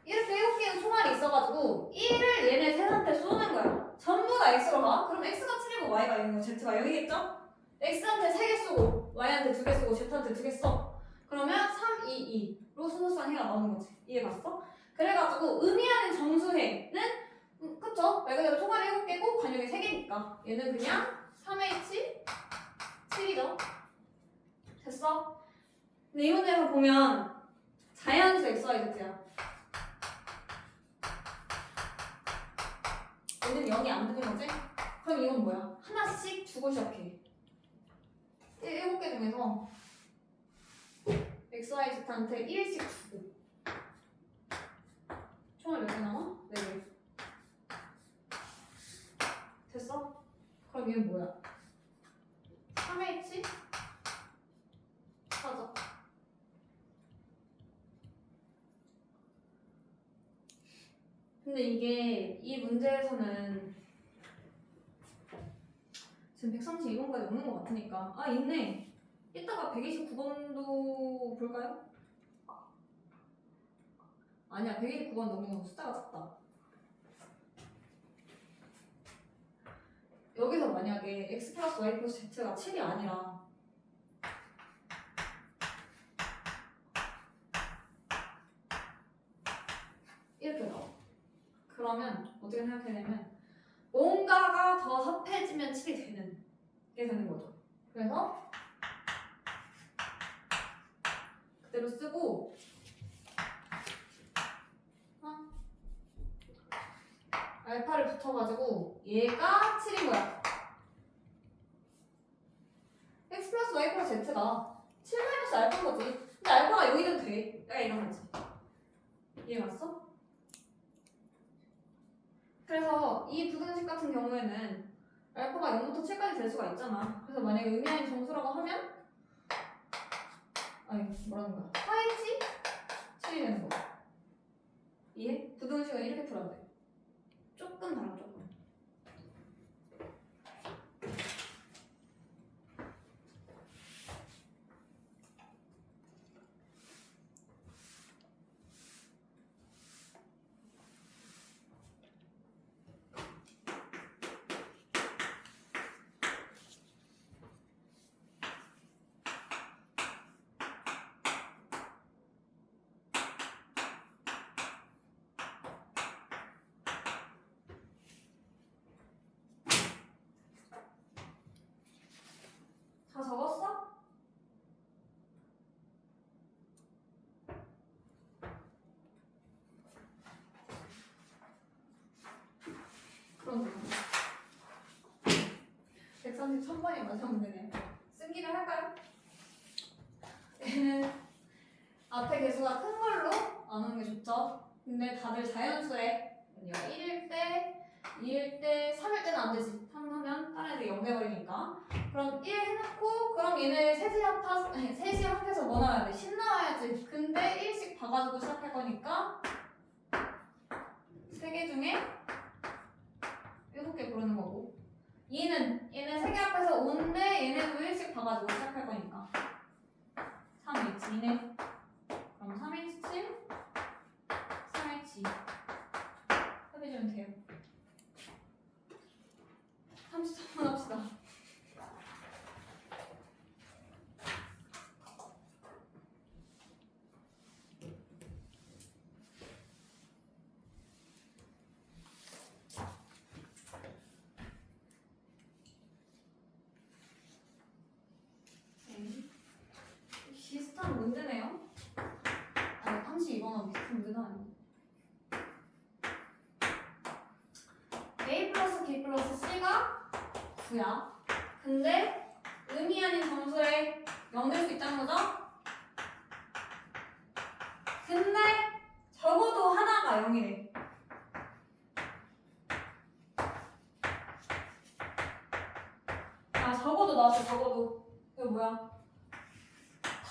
이렇게 7개의 총알이 있어가지고 1을 얘네 셋한테 쏘는 거야. 전부 다 x로 가? 그럼 x가 7이고 y가 0이고 z가 0이겠죠? x한테 3개 쏘고 y한테 2개 쏘고 z한테 2개 써. 그러면 3, 2, 2로 스무스한 해가 나오는 거지. 이해 갔어? 그래가지고 의미하는 정수해는 그쵸? 말 그대로 총알이 7개고 관역이 3개니까 얘는 그냥 3H 7이죠. 됐어? 근데 이 문제에서 보면 자연수 XYZ야. 얘는 0이 안 되는 거지? 그럼 이건 뭐야? 하나씩 주고 시작해. 7개 중에서 XYZ한테 1씩 주고 총알 몇 개 남아? 4개. 됐어? 그럼 얘는 뭐야? 3H 찾아. 근데 이게 이 문제에서는 지금 132번까지 없는 것 같으니까 아 있네. 이따가 129번도 볼까요? 아니야 129번 너무 숫자가 작다. 여기서 만약에 x 플러스 y 플러스 z가 7이 아니라 이렇게 나와. 그러면 어떻게 생각해냐면 뭔가가 더 합해지면 7이 되는 게 되는 거죠. 그래서 그대로 쓰고 알파를 붙여가지고 얘가 7인 거야. x 플러스 y 플러스 z가 7 마이너스 알파인 거지. 근데 알파가 여기든 돼. 내가 이런 거지. 이해 갔어? 그래서 이 부등식 같은 경우에는 알파가 0부터 7까지 될 수가 있잖아. 그래서 만약에 의미하는 정수라고 하면 아니 뭐라는 거야? 4H 7이 되는 거야. 이해? 부등식은 이렇게 풀어야 돼. 조금 다른 조금. 133번이 마지막 문제네요. 쓴기를 할까요? 얘는 앞에 개수가 큰 걸로 나누는 게 좋죠. 근데 다들 자연수에 1일 때, 2일 때, 3일 때는 안 되지. 3 하면 다른 애들이 0 돼버리니까. 그럼 1 해놓고 그럼 얘네 셋이 합해서 뭐 나와야 돼? 10 나와야지. 근데 1씩 봐가지고 시작할 거니까 3개 중에 7개 고르는 거고, 얘네 3개 합해서 5인데 얘네도 1씩 봐가지고 시작할 거니까 3H 2네. 그럼 3H7 3H 합해주면 돼요. 33번 합시다. 비슷한 문제네요. 아니, 32번은 비슷한 문제는 아니고. A 플러스 B 플러스 C가 9야. 근데 의미 아닌 점수에 0 될 수 있다는 거죠? 근데 적어도 하나가 0이래. 아, 적어도 나왔어, 적어도. 이거 뭐야?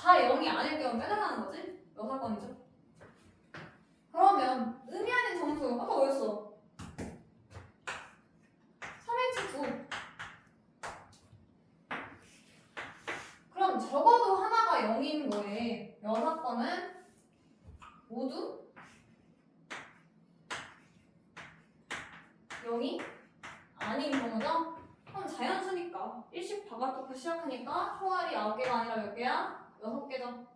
다 0이 아닐 경우 빼달라는 거지? 여사건이죠? 그러면 의미 아닌 점수 아까 뭐였어? 3H9. 그럼 적어도 하나가 0인 거에 여사건은 모두 0이 아닌 경우죠? 그럼 자연수니까 1씩 바가놓고 시작하니까 총알이 9개가 아니라 몇 개야? 6개죠.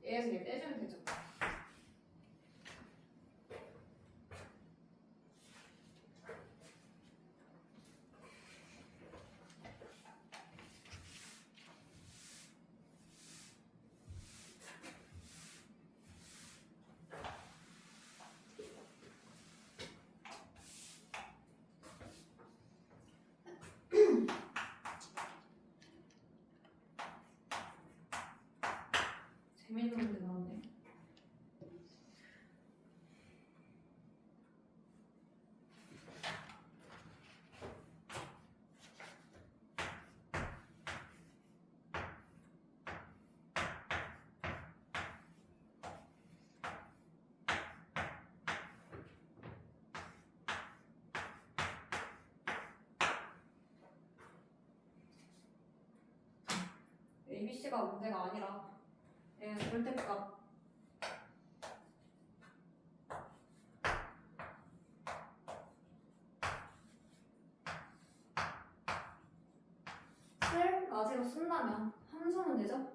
얘에서 얘 떼주면 되죠. 재밌는 문제 나왔네. ABC가 문제가 아니라 얘는 절대값. 을 라지로 쓴다면 함수는 되죠?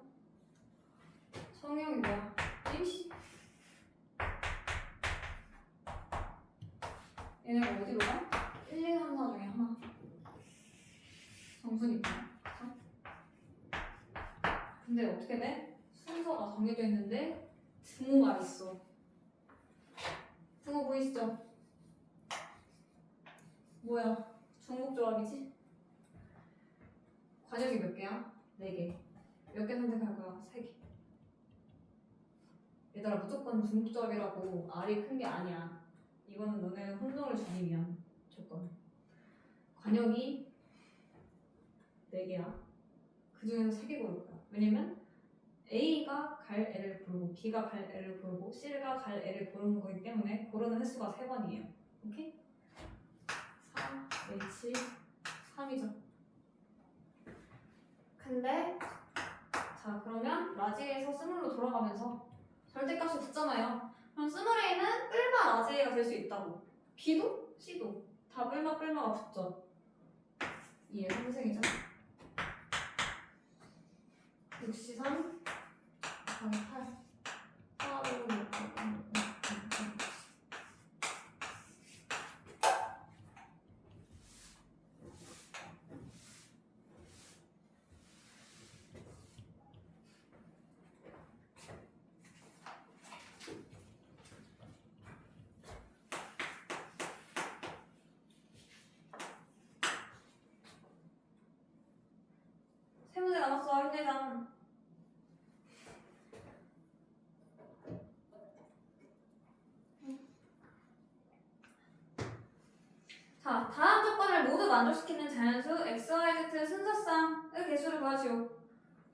성형이 뭐야? ABC. 얘네가 어디로 가? 1, 2, 3, 4 중에 하나. 정수니까. 그쵸? 근데 어떻게 돼? 순서가 정해져 있는데 등호가 있어. 등호 보이시죠? 뭐야? 중복조합이지? 관역이 몇 개야? 4개. 몇 개 선택할 거야? 3개. 얘들아, 무조건 중복조합이라고 R이 큰 게 아니야. 이거는 너네 혼동을 주기 위한 조건. 관역이 4개야. 그 중에서 3개 고를 거야. 왜냐면 A가 갈 L을 고르고 B가 갈 L을 고르고 C가 갈 L을 고르는 거기 때문에 고르는 횟수가 3번이에요. 오케이? 4, H, 3이죠. 근데 자, 그러면 라지에서 스몰로 돌아가면서 절대값이 붙잖아요. 그럼 스몰 A는 뿔마 라지 A가 될 수 있다고. B도 C도 다 뿔마가 붙죠. 이해 상승이죠. 63 8 4, 5, 6, 6, 자, 다음 조건을 모두 만족시키는 자연수 x, y, z 순서쌍의 개수를 구하시오.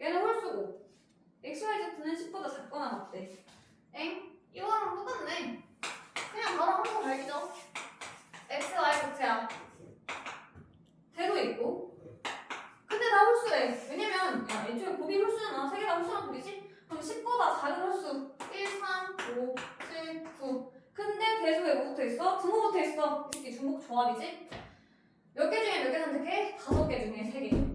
얘는 홀수고 x, y, z는 10보다 작거나 같대. 엥? 이거랑 똑같네. 그냥 바로 함수 발기죠. x, y, z야. 대도 있고. 근데 다 홀수래. 왜냐면 야, 애초에 곱이 홀수잖아. 세 개 다 홀수란 소리지? 그럼 10보다 작은 홀수 1, 3, 5, 7, 9. 근데 대수에 뭐 붙어있어? 등호 붙어있어. 이 새끼 중복 조합이지? 몇 개 중에 몇 개 선택해? 5개 중에 3개.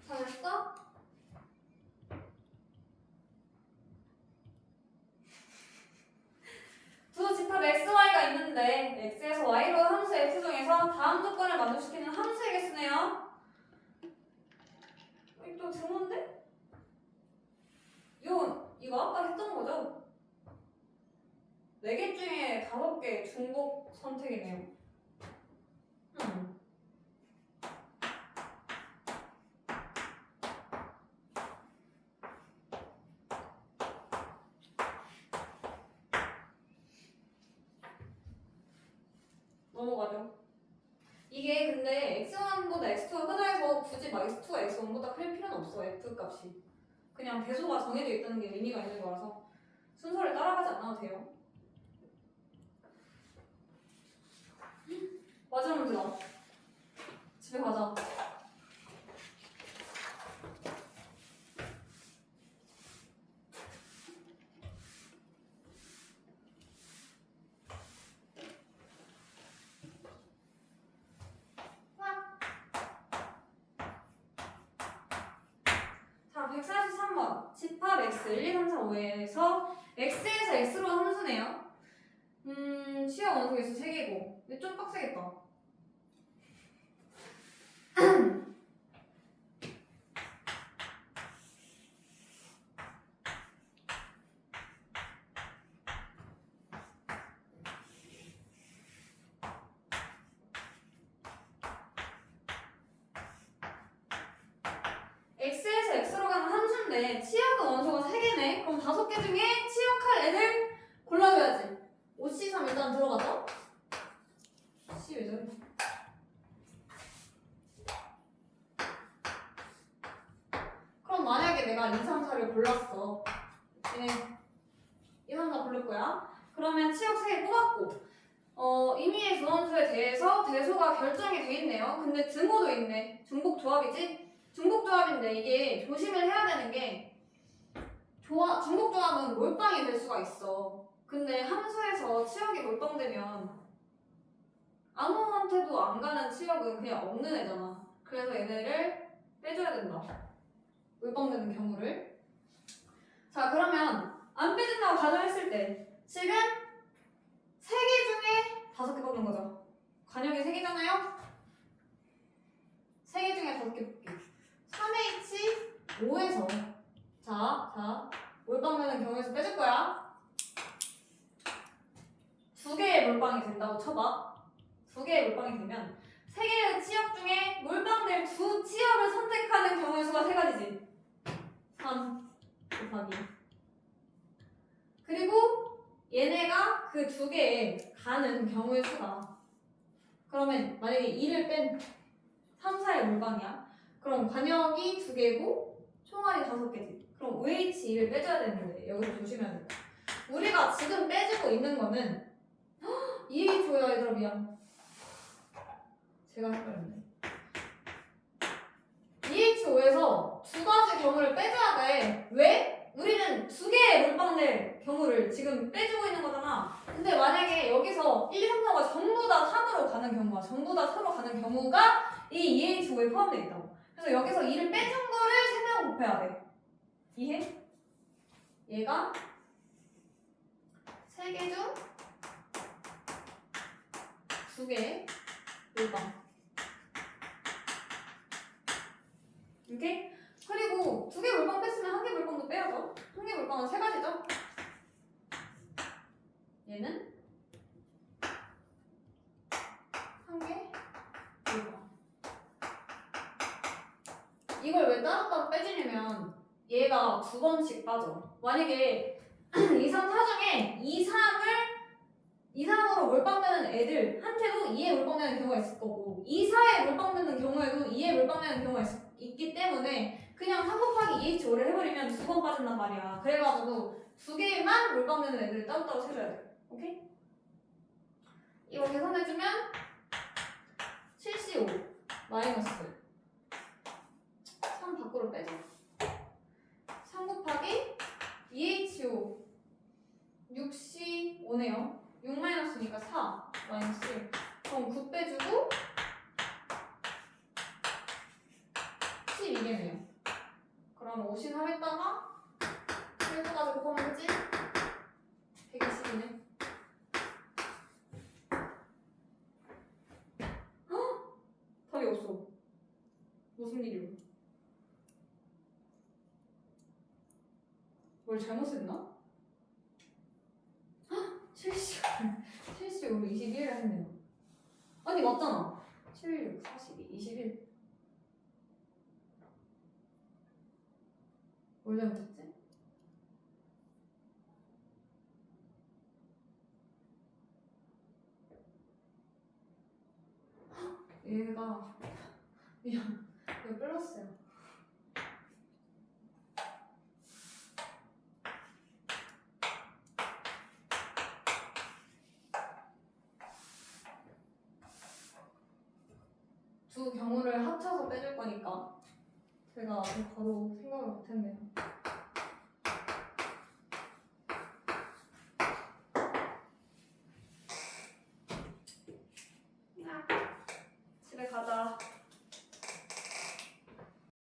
잘했어? 두 집합 x, y가 있는데 x에서 y로 함수 f 중에서 다음 조건을 만족시키는 함수의 개수네요. 또 등호인데? 이거 아까 했던 거죠? 4개 중에 5개 중복 선택이네요. 넘어가죠. 이게 근데 x1보다 x2가 크다 해서 굳이 막 x2가 x1보다 클 필요는 없어. f 값이. 그냥 배수가 정해져 있다는 게 의미가 있는 거라서 순서를 따라가지 않아도 돼요. 마지막 문제다. 집에 가자. 자, 143번. 집합 x 1, 2, 3, 4, 5에서 x에서 x로 함수네요. 취약 원소 개수 3개고. 근데 좀 빡세겠다. x에서 x로 가는 함수인데 치역은 원소가 3개네. 그럼 5개 중에 치역할 애를 골라줘야지. 5C3 일단 들어가죠. C 왜 저래? 그럼 만약에 내가 2, 3, 4를 골랐어. 얘네 2, 3, 4 고를 거야. 그러면 치역 3개 뽑았고 임의의 조원수에 대해서 대소가 결정이 돼 있네요. 근데 등호도 있네. 중복 조합이지? 중복 조합인데 이게 조심을 해야 되는 게 중복 조합은 몰빵이 될 수가 있어. 근데 함수에서 치역이 몰빵되면 아무한테도 안 가는 치역은 그냥 없는 애잖아. 그래서 얘네를 빼줘야 된다. 몰빵되는 경우를. 자, 그러면 안 빼진다고 가정했을 때 지금 3개 중에 5개 뽑는 거죠. 관역이 3개잖아요? 3개 중에 5개 뽑기. 3H 5에서 자 몰빵되는 경우에서 빼줄 거야. 2개의 몰빵이 된다고 쳐봐. 2개의 몰빵이 되면 3개의 치역 중에 몰빵될 2치역을 선택하는 경우의 수가 3가지지. 3 곱하기. 그리고 얘네가 그 2개에 가는 경우의 수가. 그러면 만약에 2를 뺀 3, 4의 몰빵이야. 그럼 관역이 2개고 총알이 5개지. 그럼 OH2를 빼줘야 되는데 여기서 조심해야 돼. 우리가 지금 빼주고 있는 거는 EHO야 얘들아 미안. 제가 헷갈렸네. EHO에서 2가지 경우를 빼줘야 돼. 왜? 우리는 2개의 몰빵될 경우를 지금 빼주고 있는 거잖아. 근데 만약에 여기서 1, 2, 3, 4가 전부 다 3으로 가는 경우가 전부 다 4로 가는 경우가 이 EHO에 포함되어 있다고. 그래서 여기서 2를 빼준 거를 3명 곱해야 돼. 이해? 얘가 3개 중 2개 몰빵. 오케이? 그리고 두 개 물방 뺐으면 한 개 물방도 빼야죠. 한 개 물방은 세 가지죠. 얘는 한 개 물방. 이걸 왜 따로따로 빼주냐면 얘가 두 번씩 빠져. 만약에 2, 3, 4 중에 2, 3으로 몰빵되는 애들한테도 2에 몰빵되는 경우가 있을 거고 2, 4에 몰빵되는 경우에도 2에 몰빵되는 경우가 있기 때문에 그냥 3 곱하기 2H5를 해버리면 두 번 빠진단 말이야. 그래가지고 두 개만 몰빵되는 애들을 따로따로 세줘야 돼. 오케이? 이거 계산해주면 7C5 마이너스 3 밖으로 빼자. 3 곱하기 2H5 6C5네요. 6 마이너스니까 4 마이너스 1. 그럼 9 빼주고 12개네요. 그럼 53에다가 1까지 곱하면 되지? 120이네. 헉! 답이 없어. 무슨 일이야? 뭘 잘못 썼나? 75로 21을 했네요. 아니 맞잖아. 16, 42, 21. 뭘 잘못했지? 얘가 미안. 이거 플러스야. 두 경우를 합쳐서 빼줄 거니까 제가 바로 생각을 못했네요.